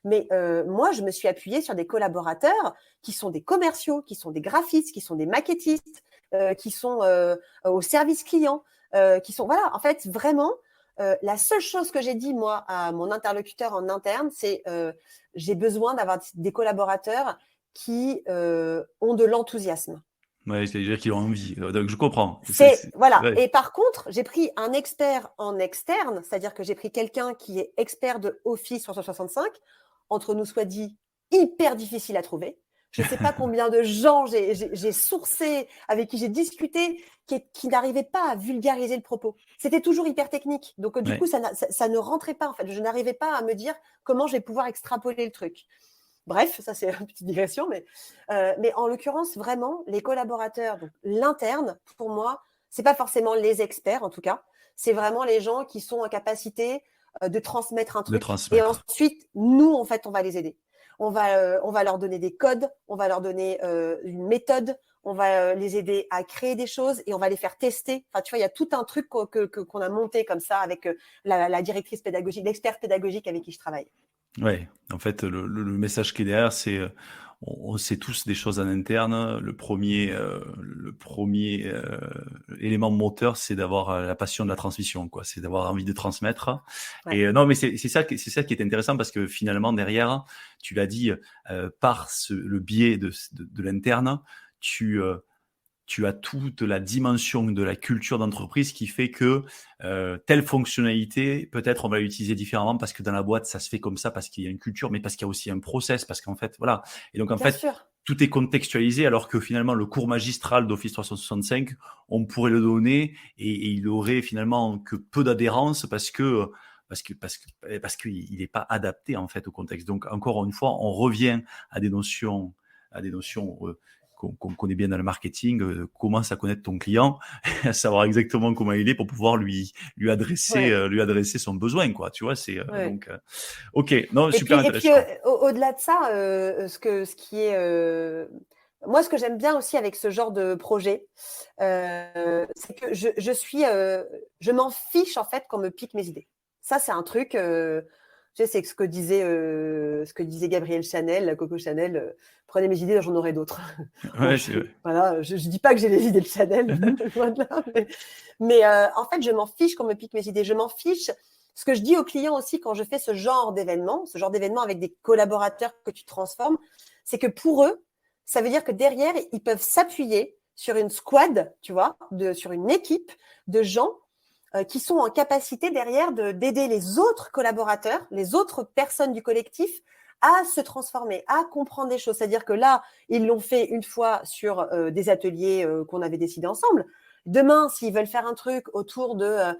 Mais moi, je me suis appuyée sur des collaborateurs qui sont des commerciaux, qui sont des graphistes, qui sont des maquettistes, qui sont au service client, qui sont… Voilà, en fait, vraiment, la seule chose que j'ai dit, moi, à mon interlocuteur en interne, c'est j'ai besoin d'avoir des collaborateurs qui ont de l'enthousiasme. ouais, c'est-à-dire qu'ils ont envie. Donc je comprends. Voilà. Ouais. Et par contre, j'ai pris un expert en externe, c'est-à-dire que j'ai pris quelqu'un qui est expert de Office 365, entre nous soit dit, hyper difficile à trouver. Je ne sais pas combien de gens j'ai sourcé, avec qui j'ai discuté, qui n'arrivaient pas à vulgariser le propos. C'était toujours hyper technique. Donc, du Ouais. coup, ça ne rentrait pas, en fait. Je n'arrivais pas à me dire comment je vais pouvoir extrapoler le truc. Bref, ça, c'est une petite digression. Mais en l'occurrence, vraiment, les collaborateurs, donc l'interne, pour moi, ce n'est pas forcément les experts, en tout cas. C'est vraiment les gens qui sont en capacité de transmettre un De truc. Et transmettre. ensuite, nous, en fait, on va les aider. On va leur donner des codes, on va leur donner une méthode, on va les aider à créer des choses et on va les faire tester. Enfin, tu vois, il y a tout un truc qu'on a monté comme ça avec la directrice pédagogique, l'expert pédagogique avec qui je travaille. Ouais, en fait, le message qui est derrière, c'est on sait tous des choses en interne. Le premier élément moteur, c'est d'avoir la passion de la transmission, quoi. C'est d'avoir envie de transmettre. Ouais. Et non, mais c'est ça qui est intéressant parce que finalement derrière, tu l'as dit, par le biais de l'interne, tu as toute la dimension de la culture d'entreprise qui fait que telle fonctionnalité, peut-être on va l'utiliser différemment parce que dans la boîte, ça se fait comme ça, parce qu'il y a une culture, mais parce qu'il y a aussi un process, parce qu'en fait, voilà. Et donc, en Bien fait, sûr. tout est contextualisé alors que finalement, le cours magistral d'Office 365, on pourrait le donner et il aurait finalement que peu d'adhérence parce qu'il n'est pas adapté en fait au contexte. Donc, encore une fois, on revient à des notions qu'on connaît bien dans le marketing, commence à connaître ton client, à savoir exactement comment il est pour pouvoir lui adresser son besoin, quoi. Tu vois, c'est Ouais. donc ok, non, Et super puis intéressant. au-delà de ça, moi, ce que j'aime bien aussi avec ce genre de projet, c'est que je m'en fiche en fait qu'on me pique mes idées. Ça, c'est un truc. Tu sais, c'est ce que disait Gabrielle Chanel, Coco Chanel. Prenez mes idées, j'en aurai d'autres. Bon, Ouais, c'est vrai. voilà, je dis pas que j'ai les idées de Chanel, loin de là. Mais en fait, je m'en fiche qu'on me pique mes idées. Je m'en fiche. Ce que je dis aux clients aussi quand je fais ce genre d'événement avec des collaborateurs que tu transformes, c'est que pour eux, ça veut dire que derrière, ils peuvent s'appuyer sur une squad, tu vois, sur une équipe de gens qui sont en capacité derrière d'aider les autres collaborateurs, les autres personnes du collectif à se transformer, à comprendre des choses. C'est-à-dire que là, ils l'ont fait une fois sur des ateliers qu'on avait décidés ensemble. Demain, s'ils veulent faire un truc autour de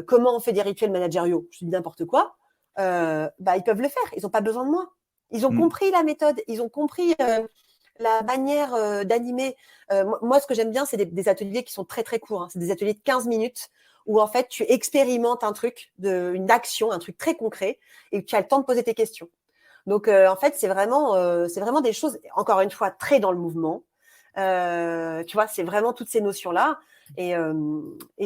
comment on fait des rituels managériaux, je dis n'importe quoi, ils peuvent le faire. Ils n'ont pas besoin de moi. Ils ont compris la méthode, ils ont compris la manière d'animer. Moi, ce que j'aime bien, c'est des ateliers qui sont très, très courts. C'est des ateliers de 15 minutes où, en fait, tu expérimentes un truc, une action, un truc très concret, et tu as le temps de poser tes questions. Donc, en fait, c'est vraiment des choses, encore une fois, très dans le mouvement. Tu vois, c'est vraiment toutes ces notions-là. Et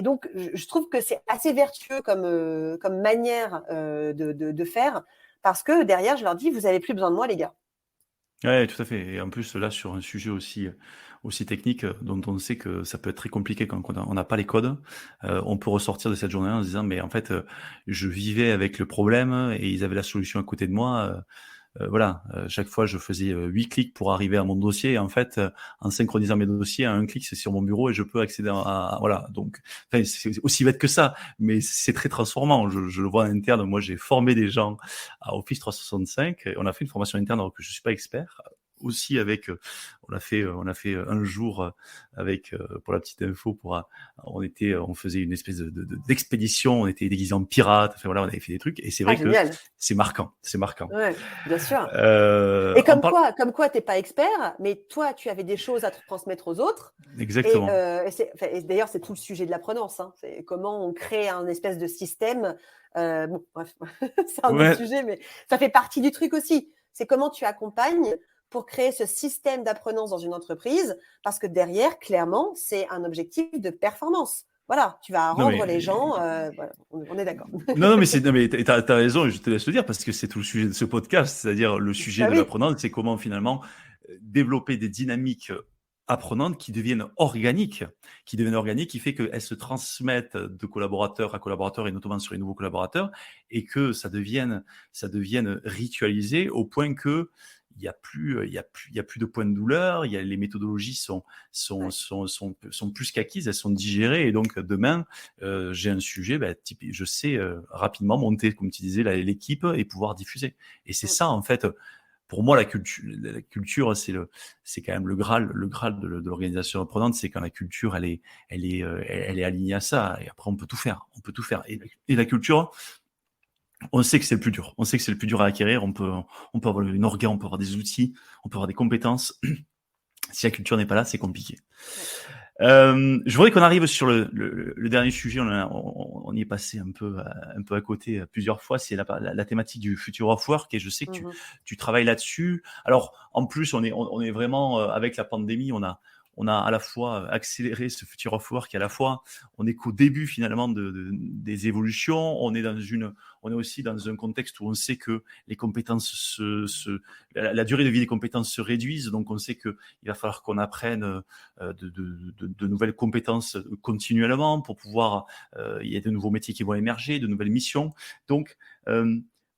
donc, je trouve que c'est assez vertueux comme manière de faire, parce que derrière, je leur dis, vous n'avez plus besoin de moi, les gars. Ouais, tout à fait. Et en plus, là, sur un sujet aussi technique, dont on sait que ça peut être très compliqué quand on n'a pas les codes, on peut ressortir de cette journée en se disant, mais en fait, je vivais avec le problème et ils avaient la solution à côté de moi. Voilà, chaque fois, je faisais 8 clics pour arriver à mon dossier. Et en fait, en synchronisant mes dossiers, à un clic, c'est sur mon bureau et je peux accéder voilà. Donc, enfin, c'est aussi bête que ça, mais c'est très transformant. Je le vois en interne. Moi, j'ai formé des gens à Office 365. On a fait une formation interne alors que je suis pas expert. Aussi avec, on a fait un jour avec, pour la petite info, on faisait une espèce d'expédition. On était déguisés en pirates. Enfin voilà, on avait fait des trucs et c'est vrai que Génial. c'est marquant. Ouais, bien sûr. Euh, Et on parle comme quoi, t'es pas expert, mais toi, tu avais des choses à transmettre aux autres. Et, exactement. et d'ailleurs, c'est tout le sujet de l'apprenance. C'est comment on crée un espèce de système. Bon, bref, c'est un autre Ouais. sujet, mais ça fait partie du truc aussi. C'est comment tu accompagnes pour créer ce système d'apprenance dans une entreprise, parce que derrière, clairement, c'est un objectif de performance. Voilà, tu vas Non rendre mais les gens. Voilà, on est d'accord. non mais t'as raison et je te laisse le dire parce que c'est tout le sujet de ce podcast, c'est-à-dire le sujet Bah de oui. l'apprenant, c'est comment finalement développer des dynamiques apprenantes qui deviennent organiques, qui fait qu'elles se transmettent de collaborateur à collaborateur et notamment sur les nouveaux collaborateurs et que ça devienne ritualisé au point que il y a plus de points de douleur, les méthodologies Ouais. sont plus qu'acquises, elles sont digérées et donc demain j'ai un sujet, je sais rapidement monter, comme tu disais, l'équipe et pouvoir diffuser. Et c'est Mm. ça en fait. Pour moi, la culture, c'est quand même le graal de l'organisation apprenante, c'est quand la culture, elle est alignée à ça. Et après, on peut tout faire, Et la culture, on sait que c'est le plus dur. On sait que c'est le plus dur à acquérir. On peut avoir une orga, on peut avoir des outils, on peut avoir des compétences. Si la culture n'est pas là, c'est compliqué. Ouais. Je voudrais qu'on arrive sur le dernier sujet. On y est passé un peu à côté plusieurs fois. C'est la thématique du future of work et je sais que tu, Mhm. tu travailles là-dessus. Alors, en plus, on est vraiment avec la pandémie, on a à la fois accéléré ce future of work et à la fois on est qu'au début finalement des évolutions. On est aussi dans un contexte où on sait que les compétences la durée de vie des compétences se réduisent. Donc, on sait que il va falloir qu'on apprenne de nouvelles compétences continuellement pour pouvoir. Il y a de nouveaux métiers qui vont émerger, de nouvelles missions. Donc,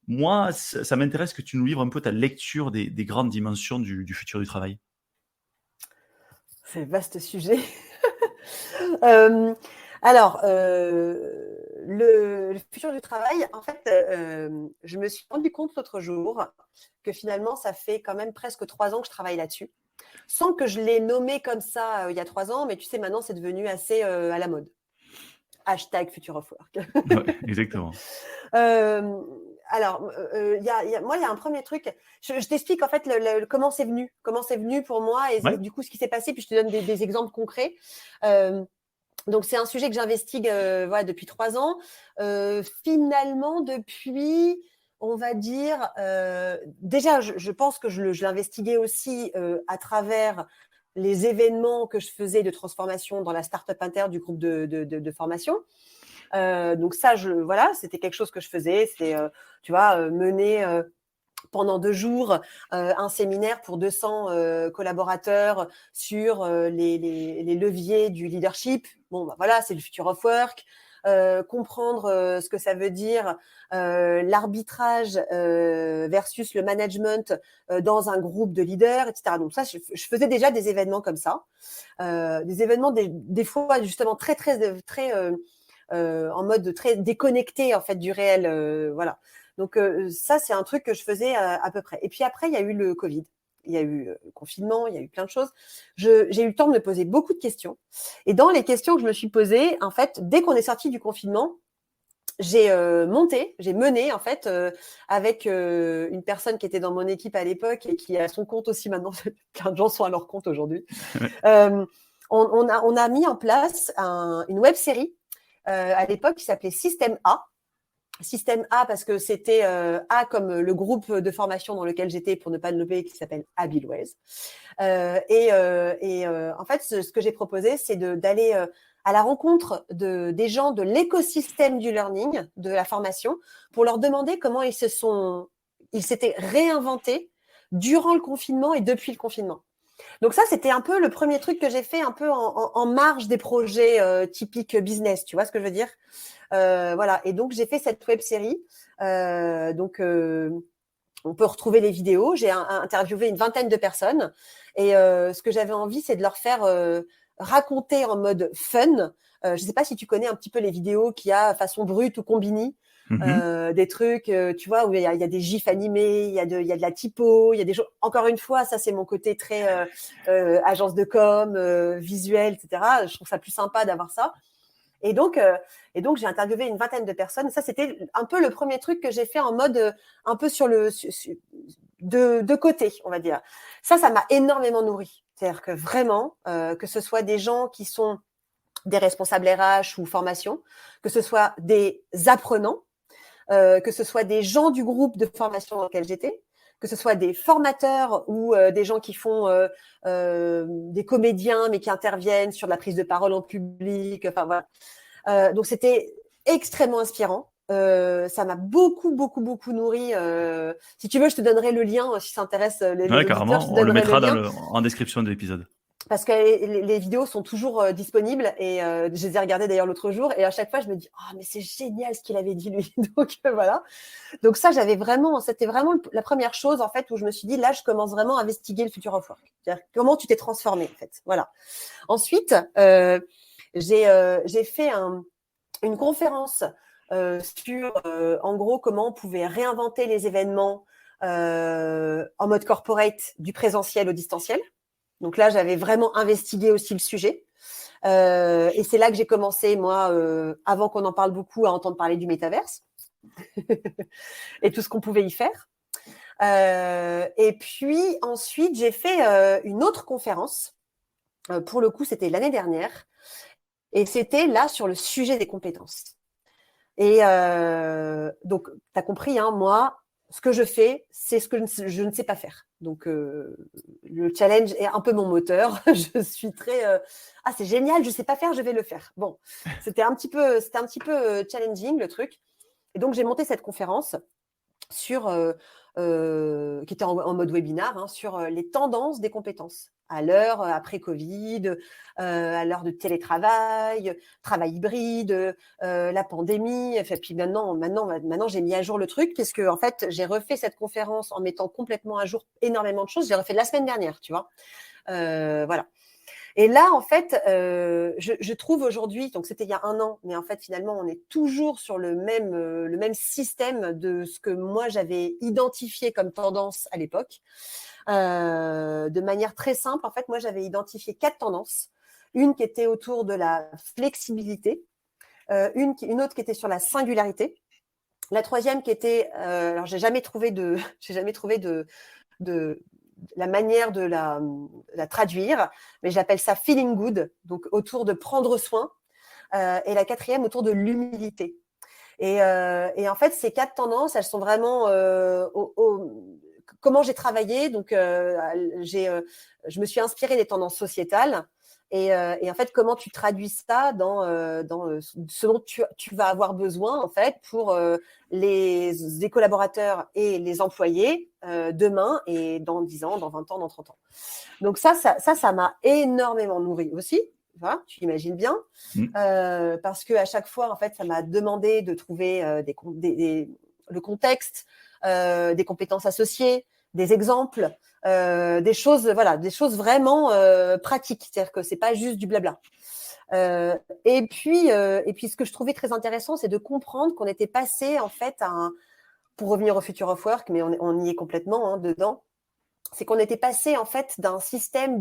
moi, ça m'intéresse que tu nous livres un peu ta lecture des grandes dimensions du futur du travail. C'est un vaste sujet. Euh, alors, le futur du travail, en fait, je me suis rendu compte l'autre jour que finalement, ça fait quand même presque 3 ans que je travaille là-dessus, sans que je l'ai nommé comme ça il y a 3 ans, mais tu sais, maintenant, c'est devenu assez à la mode. Hashtag Future of Work. Ouais, exactement. Euh, alors, moi, il y a un premier truc. Je t'explique en fait comment c'est venu pour moi et Ouais. du coup ce qui s'est passé, puis je te donne des exemples concrets. Donc, c'est un sujet que j'investigue voilà, depuis 3 ans. Finalement, depuis, on va dire, déjà, je pense que je l'investiguais aussi à travers les événements que je faisais de transformation dans la start-up inter du groupe de formation. Donc ça, voilà, c'était quelque chose que je faisais. C'est, tu vois, mener pendant 2 jours un séminaire pour 200 collaborateurs sur les leviers du leadership. Bon, bah, voilà, c'est le future of work. Comprendre ce que ça veut dire l'arbitrage versus le management dans un groupe de leaders, etc. Donc ça, je faisais déjà des événements comme ça, des événements des fois justement très très très en mode très déconnecté en fait du réel, voilà. Donc ça, c'est un truc que je faisais à peu près. Et puis après, il y a eu le Covid. Il y a eu le confinement, il y a eu plein de choses. J'ai eu le temps de me poser beaucoup de questions. Et dans les questions que je me suis posées, en fait, dès qu'on est sorti du confinement, j'ai mené en fait avec une personne qui était dans mon équipe à l'époque et qui a son compte aussi maintenant. Plein de gens sont à leur compte aujourd'hui. Euh, on a mis en place une web série à l'époque qui s'appelait Système A. Système A parce que c'était A comme le groupe de formation dans lequel j'étais, pour ne pas le nommer, qui s'appelle Abilways. En fait, ce que j'ai proposé, c'est d'aller à la rencontre des gens de l'écosystème du learning, de la formation, pour leur demander comment ils s'étaient réinventés durant le confinement et depuis le confinement. Donc ça, c'était un peu le premier truc que j'ai fait un peu en marge des projets typiques business, tu vois ce que je veux dire? Voilà. Et donc, j'ai fait cette web série. On peut retrouver les vidéos. J'ai interviewé une vingtaine de personnes. Et ce que j'avais envie, c'est de leur faire raconter en mode fun. Je ne sais pas si tu connais un petit peu les vidéos qu'il y a façon brute ou combini. Des trucs, tu vois, où il y a des gifs animés, il y a de la typo, il y a des choses. Encore une fois, ça, c'est mon côté très agence de com, visuel, etc. Je trouve ça plus sympa d'avoir ça. Et donc, j'ai interviewé une vingtaine de personnes. Ça, c'était un peu le premier truc que j'ai fait en mode un peu de côté, on va dire. Ça m'a énormément nourri. C'est-à-dire que vraiment, que ce soit des gens qui sont des responsables RH ou formation, que ce soit des apprenants, que ce soit des gens du groupe de formation dans lequel j'étais, que ce soit des formateurs ou des gens qui font des comédiens mais qui interviennent sur la prise de parole en public. Enfin voilà. Donc c'était extrêmement inspirant. Ça m'a beaucoup nourri. Si tu veux, je te donnerai le lien si ça intéresse les auditeurs. Carrément, on le mettra en description de l'épisode. Parce que les vidéos sont toujours disponibles et je les ai regardées d'ailleurs l'autre jour et à chaque fois je me dis mais c'est génial ce qu'il avait dit lui. Donc voilà. Donc ça c'était vraiment la première chose en fait où je me suis dit là je commence vraiment à investiguer le future of work. C'est-à-dire comment tu t'es transformé en fait. Voilà. Ensuite j'ai fait une conférence sur en gros comment on pouvait réinventer les événements en mode corporate du présentiel au distanciel. Donc là, j'avais vraiment investigué aussi le sujet. Et c'est là que j'ai commencé, moi, avant qu'on en parle beaucoup, à entendre parler du métaverse et tout ce qu'on pouvait y faire. Et puis ensuite, j'ai fait une autre conférence. Pour le coup, c'était l'année dernière. Et c'était là sur le sujet des compétences. Et donc, tu as compris, hein, moi, ce que je fais, c'est ce que je ne sais pas faire. Donc, le challenge est un peu mon moteur. Je suis très c'est génial, je ne sais pas faire, je vais le faire. Bon, c'était un petit peu challenging le truc. Et donc, j'ai monté cette conférence sur qui était en mode webinar, hein, sur les tendances des compétences à l'heure après Covid, à l'heure de télétravail, travail hybride, la pandémie. Et puis maintenant, j'ai mis à jour le truc parce que en fait, j'ai refait cette conférence en mettant complètement à jour énormément de choses. J'ai refait la semaine dernière, tu vois. Voilà. Et là, en fait, je trouve aujourd'hui, donc c'était il y a 1 an, mais en fait, finalement, on est toujours sur le même système de ce que moi, j'avais identifié comme tendance à l'époque. De manière très simple, en fait, moi, j'avais identifié 4 tendances. Une qui était autour de la flexibilité, une autre qui était sur la singularité, la troisième qui était, alors j'ai jamais trouvé de la manière de la traduire, mais j'appelle ça feeling good, donc autour de prendre soin, et la quatrième autour de l'humilité. Et en fait, ces 4 tendances, elles sont vraiment comment j'ai travaillé. Donc, je me suis inspirée des tendances sociétales. Et en fait, comment tu traduis ça dans ce dont tu vas avoir besoin en fait pour les collaborateurs et les employés demain et dans 10 ans, dans 20 ans, dans 30 ans. Donc ça m'a énormément nourri aussi. Voilà, tu imagines bien, parce que à chaque fois en fait, ça m'a demandé de trouver le contexte, des compétences associées, des exemples. Des choses vraiment pratiques, c'est-à-dire que c'est pas juste du blabla. Et puis ce que je trouvais très intéressant, c'est de comprendre qu'on était passé en fait pour revenir au Future of Work, mais on y est complètement dedans, c'est qu'on était passé en fait d'un système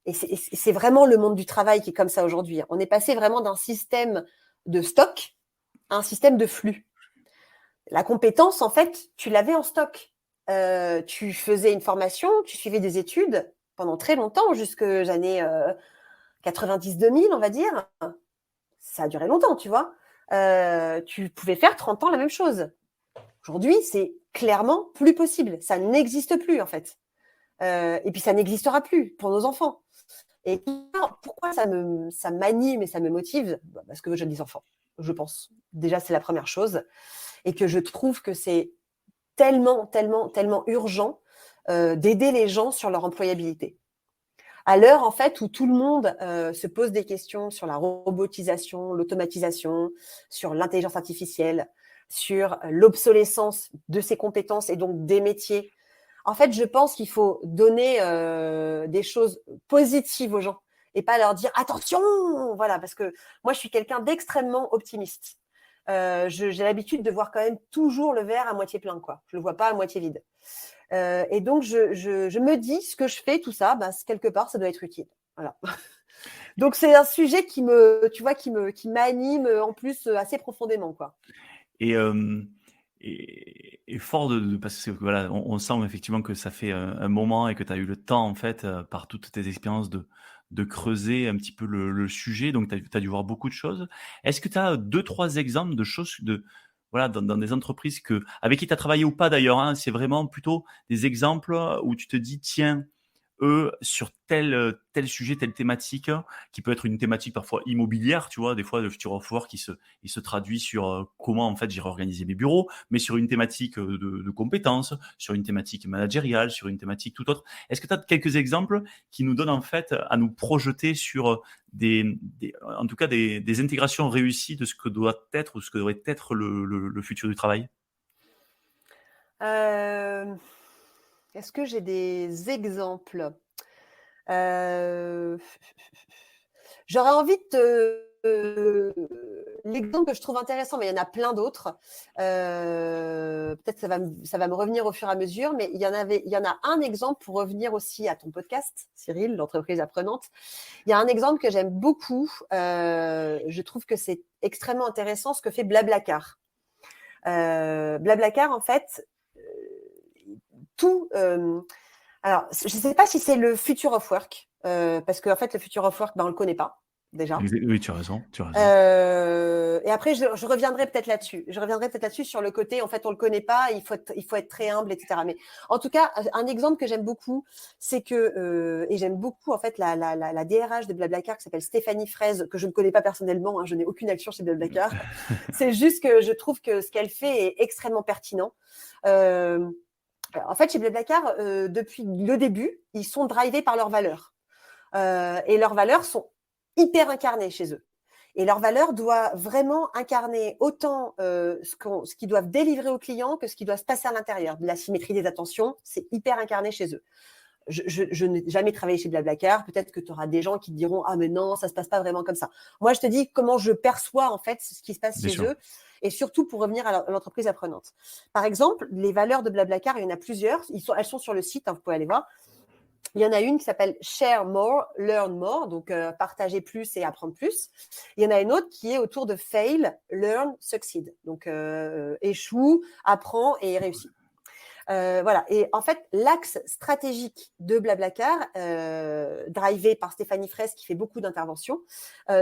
et c'est vraiment le monde du travail qui est comme ça aujourd'hui. On est passé vraiment d'un système de stock un système de flux. La compétence, en fait, tu l'avais en stock. Tu faisais une formation, tu suivais des études pendant très longtemps, jusque les années 90-2000, on va dire. Ça a duré longtemps, tu vois. Tu pouvais faire 30 ans la même chose. Aujourd'hui, c'est clairement plus possible. Ça n'existe plus, en fait. Et puis, ça n'existera plus pour nos enfants. Et pourquoi ça m'anime et ça me motive? Parce que j'ai des enfants, je pense. Déjà, c'est la première chose. Et que je trouve que c'est tellement, tellement, tellement urgent d'aider les gens sur leur employabilité. À l'heure, en fait, où tout le monde se pose des questions sur la robotisation, l'automatisation, sur l'intelligence artificielle, sur l'obsolescence de ses compétences et donc des métiers. En fait, je pense qu'il faut donner des choses positives aux gens et pas leur dire « attention !» Voilà, parce que moi, je suis quelqu'un d'extrêmement optimiste. J'ai l'habitude de voir quand même toujours le verre à moitié plein, quoi. Je le vois pas à moitié vide. Et donc, je me dis, ce que je fais, tout ça, quelque part, ça doit être utile. Voilà. Donc, c'est un sujet qui m'anime en plus assez profondément, quoi. Et, fort parce que voilà, on sent effectivement que ça fait un moment et que tu as eu le temps, en fait, par toutes tes expériences de creuser un petit peu le sujet. Donc, tu as dû voir beaucoup de choses. Est-ce que tu as 2-3 exemples de choses voilà, dans des entreprises avec qui tu as travaillé ou pas d'ailleurs, hein, c'est vraiment plutôt des exemples où tu te dis, tiens, eux, sur tel sujet, telle thématique, qui peut être une thématique parfois immobilière, tu vois, des fois, le Future of Work, il se traduit sur comment, en fait, j'ai réorganisé mes bureaux, mais sur une thématique de compétences, sur une thématique managériale, sur une thématique tout autre. Est-ce que tu as quelques exemples qui nous donnent, en fait, à nous projeter sur en tout cas, des intégrations réussies de ce que doit être ou ce que devrait être le futur du travail? Est-ce que j'ai des exemples? J'aurais envie l'exemple que je trouve intéressant, mais il y en a plein d'autres. Peut-être ça va me revenir au fur et à mesure, mais il y en a un exemple pour revenir aussi à ton podcast, Cyril, l'entreprise apprenante. Il y a un exemple que j'aime beaucoup. Je trouve que c'est extrêmement intéressant ce que fait Blablacar. Blablacar, en fait, alors, je ne sais pas si c'est le Future of Work, parce qu'en fait, le Future of Work, on ne le connaît pas, déjà. Oui, tu as raison. Et après, je reviendrai peut-être là-dessus. Sur le côté, en fait, on ne le connaît pas, il faut être très humble, etc. Mais en tout cas, un exemple que j'aime beaucoup, c'est que, et j'aime beaucoup, en fait, la DRH de Blablacar, qui s'appelle Stéphanie Fraise, que je ne connais pas personnellement, hein, je n'ai aucune action chez Blablacar. C'est juste que je trouve que ce qu'elle fait est extrêmement pertinent. En fait, chez Blablacar, depuis le début, ils sont drivés par leurs valeurs. Et leurs valeurs sont hyper incarnées chez eux. Et leurs valeurs doivent vraiment incarner autant ce qu'ils doivent délivrer aux clients que ce qui doit se passer à l'intérieur. De la symétrie des attentions, c'est hyper incarné chez eux. Je n'ai jamais travaillé chez Blablacar. Peut-être que tu auras des gens qui te diront « Ah, mais non, ça ne se passe pas vraiment comme ça. » Moi, je te dis comment je perçois en fait ce qui se passe chez eux. Et surtout pour revenir à l'entreprise apprenante. Par exemple, les valeurs de Blablacar, il y en a plusieurs. Elles sont sur le site, hein, vous pouvez aller voir. Il y en a une qui s'appelle Share More, Learn More, donc partager plus et apprendre plus. Il y en a une autre qui est autour de Fail, Learn, Succeed. Donc échoue, apprend et réussit. Voilà. Et en fait, l'axe stratégique de Blablacar, drivé par Stéphanie Fraisse, qui fait beaucoup d'interventions,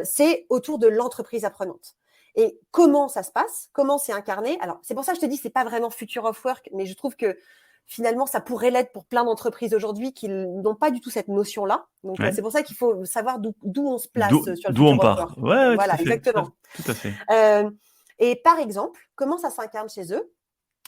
c'est autour de l'entreprise apprenante. Et comment ça se passe? Comment c'est incarné? Alors, c'est pour ça que je te dis, c'est pas vraiment Future of Work, mais je trouve que finalement, ça pourrait l'être pour plein d'entreprises aujourd'hui qui n'ont pas du tout cette notion-là. Donc, c'est pour ça qu'il faut savoir d'où on se place sur le Future of Work. Ouais, voilà, exactement. Tout à fait. Et par exemple, comment ça s'incarne chez eux?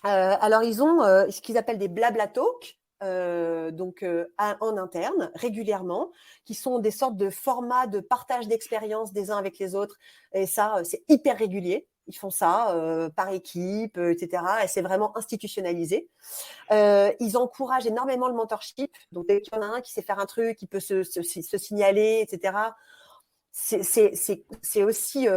Alors, ils ont ce qu'ils appellent des blabla talks, en interne, régulièrement, qui sont des sortes de formats de partage d'expériences des uns avec les autres. Et ça, c'est hyper régulier. Ils font ça par équipe, etc. Et c'est vraiment institutionnalisé. Ils encouragent énormément le mentorship. Donc, dès qu'il y en a un qui sait faire un truc, qui peut se signaler, etc. C'est aussi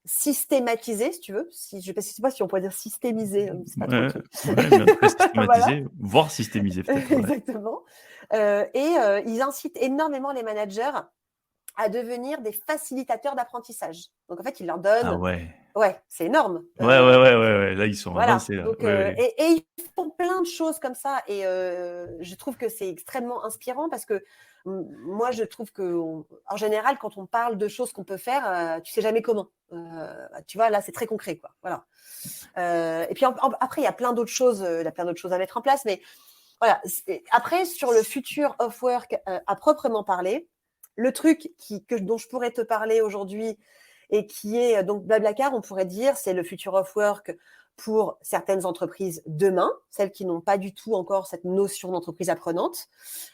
systématisé, si tu veux. Je ne sais pas si on pourrait dire systémisé. C'est pas trop le truc. Systématisé, voilà. Voire systémisé peut-être. Exactement. Ils incitent énormément les managers à devenir des facilitateurs d'apprentissage. Donc, en fait, ils leur donnent Ouais, c'est énorme. Ouais. Là, ils sont Voilà. avancés. Là. Donc, Ouais. et ils font plein de choses comme ça. Et je trouve que c'est extrêmement inspirant parce que moi, je trouve que, en général, quand on parle de choses qu'on peut faire, tu sais jamais comment. Tu vois, là, c'est très concret, quoi. Voilà. Et puis après, il y a plein d'autres choses. Il y a plein d'autres choses à mettre en place. Mais voilà. Après, sur le futur of work à proprement parler, le truc dont je pourrais te parler aujourd'hui et qui est donc Blablacar, on pourrait dire, c'est le future of work pour certaines entreprises demain, celles qui n'ont pas du tout encore cette notion d'entreprise apprenante,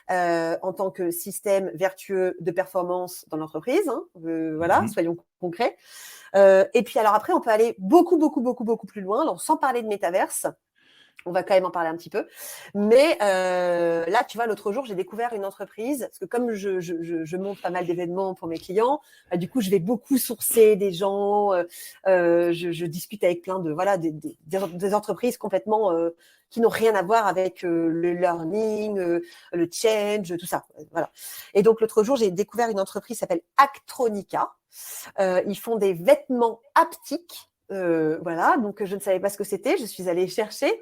en tant que système vertueux de performance dans l'entreprise. Hein, voilà, soyons concrets. Et puis alors après, on peut aller beaucoup plus loin, alors, sans parler de métaverse. On va quand même en parler un petit peu. Mais là, tu vois, l'autre jour, j'ai découvert une entreprise, parce que comme je monte pas mal d'événements pour mes clients, du coup, je vais beaucoup sourcer des gens, je discute avec plein de, voilà, des entreprises complètement qui n'ont rien à voir avec le learning, le change, tout ça. Voilà. Et donc, l'autre jour, j'ai découvert une entreprise qui s'appelle Actronica. Ils font des vêtements haptiques. Voilà, donc je ne savais pas ce que c'était, je suis allée chercher.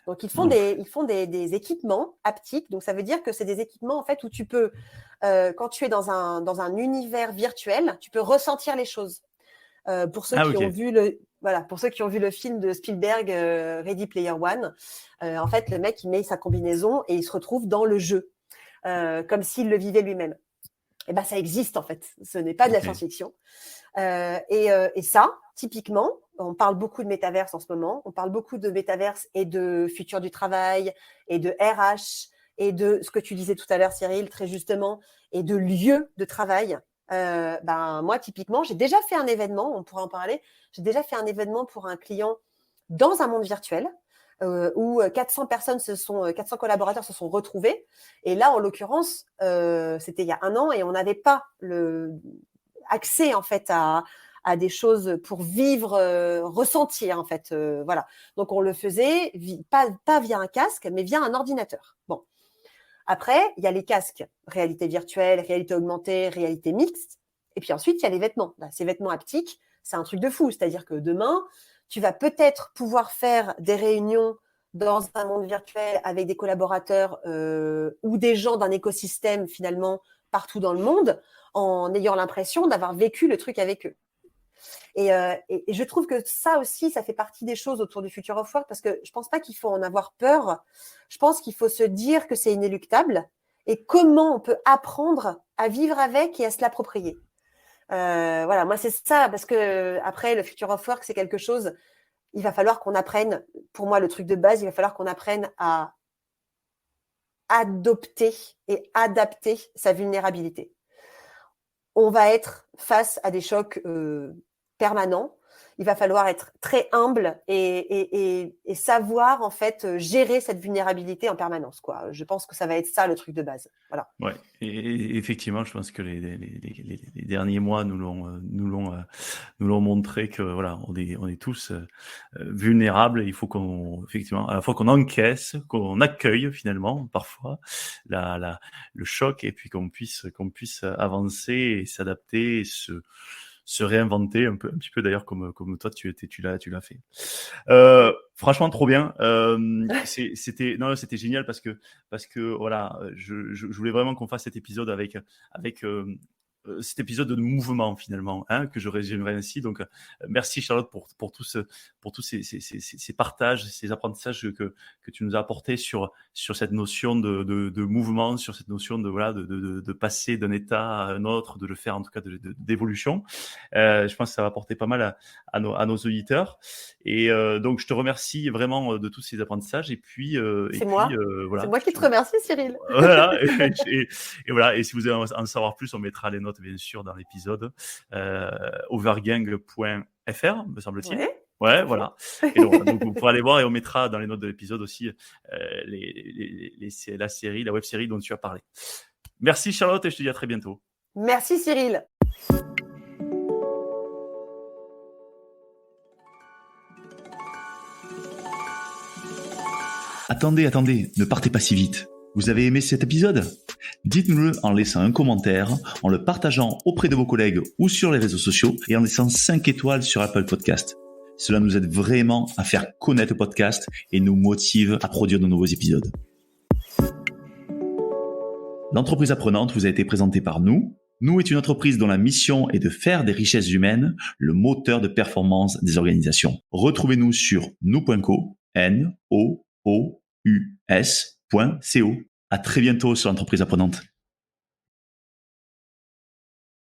Donc ils font des équipements haptiques, donc ça veut dire que c'est des équipements en fait où tu peux, quand tu es dans un univers virtuel, tu peux ressentir les choses. Pour ceux qui ont vu le film de Spielberg, Ready Player One, en fait le mec il met sa combinaison et il se retrouve dans le jeu, comme s'il le vivait lui-même. Et ben ça existe en fait, ce n'est pas de la science-fiction. Et ça, typiquement, on parle beaucoup de métaverse en ce moment, on parle beaucoup de métaverse et de futur du travail et de RH et de ce que tu disais tout à l'heure, Cyril, très justement, et de lieux de travail. Moi, typiquement, j'ai déjà fait un événement, on pourra en parler, j'ai déjà fait un événement pour un client dans un monde virtuel où 400 collaborateurs se sont retrouvés. Et là, en l'occurrence, c'était il y a 1 an et on n'avait pas accès en fait à des choses pour vivre, ressentir en fait, voilà. Donc on le faisait pas via un casque, mais via un ordinateur. Bon. Après, il y a les casques réalité virtuelle, réalité augmentée, réalité mixte. Et puis ensuite, il y a les vêtements. Là, ces vêtements haptiques, c'est un truc de fou. C'est-à-dire que demain, tu vas peut-être pouvoir faire des réunions dans un monde virtuel avec des collaborateurs ou des gens d'un écosystème finalement partout dans le monde en ayant l'impression d'avoir vécu le truc avec eux. Et je trouve que ça aussi, ça fait partie des choses autour du Future of Work parce que je pense pas qu'il faut en avoir peur. Je pense qu'il faut se dire que c'est inéluctable et comment on peut apprendre à vivre avec et à se l'approprier. Voilà, moi c'est ça parce que après le Future of Work, c'est quelque chose. Il va falloir qu'on apprenne. Pour moi, le truc de base, il va falloir qu'on apprenne à adopter et adapter sa vulnérabilité. On va être face à des chocs permanents. Il va falloir être très humble et savoir en fait gérer cette vulnérabilité en permanence, quoi. Je pense que ça va être ça le truc de base. Voilà. Ouais, et effectivement, je pense que les derniers mois nous l'ont montré que voilà, on est tous vulnérables. Il faut effectivement, à la fois qu'on encaisse, qu'on accueille finalement parfois le choc, et puis qu'on puisse avancer et s'adapter, et se réinventer un petit peu d'ailleurs comme toi tu l'as fait. Franchement trop bien. C'était génial parce que voilà, je voulais vraiment qu'on fasse cet épisode avec cet épisode de mouvement finalement, hein, que je résumerai ainsi. Donc merci Charlotte pour tous ces partages, ces apprentissages que tu nous as apportés sur cette notion de mouvement, sur cette notion de passer d'un état à un autre, de le faire en tout cas d'évolution. Je pense que ça va apporter pas mal à nos auditeurs. Et donc je te remercie vraiment de tous ces apprentissages. Et puis voilà. C'est moi qui te remercie, Cyril. Voilà. Et voilà. Et si vous voulez en savoir plus, on mettra les notes bien sûr dans l'épisode. Overgang.fr, me semble-t-il. Ouais, voilà. Et donc vous pourrez aller voir, et on mettra dans les notes de l'épisode aussi la web série dont tu as parlé. Merci Charlotte, et je te dis à très bientôt. Merci Cyril. Attendez, ne partez pas si vite. Vous avez aimé cet épisode ? Dites-nous-le en laissant un commentaire, en le partageant auprès de vos collègues ou sur les réseaux sociaux et en laissant 5 étoiles sur Apple Podcast. Cela nous aide vraiment à faire connaître le podcast et nous motive à produire de nouveaux épisodes. L'entreprise apprenante vous a été présentée par nous. Nous est une entreprise dont la mission est de faire des richesses humaines le moteur de performance des organisations. Retrouvez-nous sur nous.co, nous.co. À très bientôt sur l'entreprise apprenante.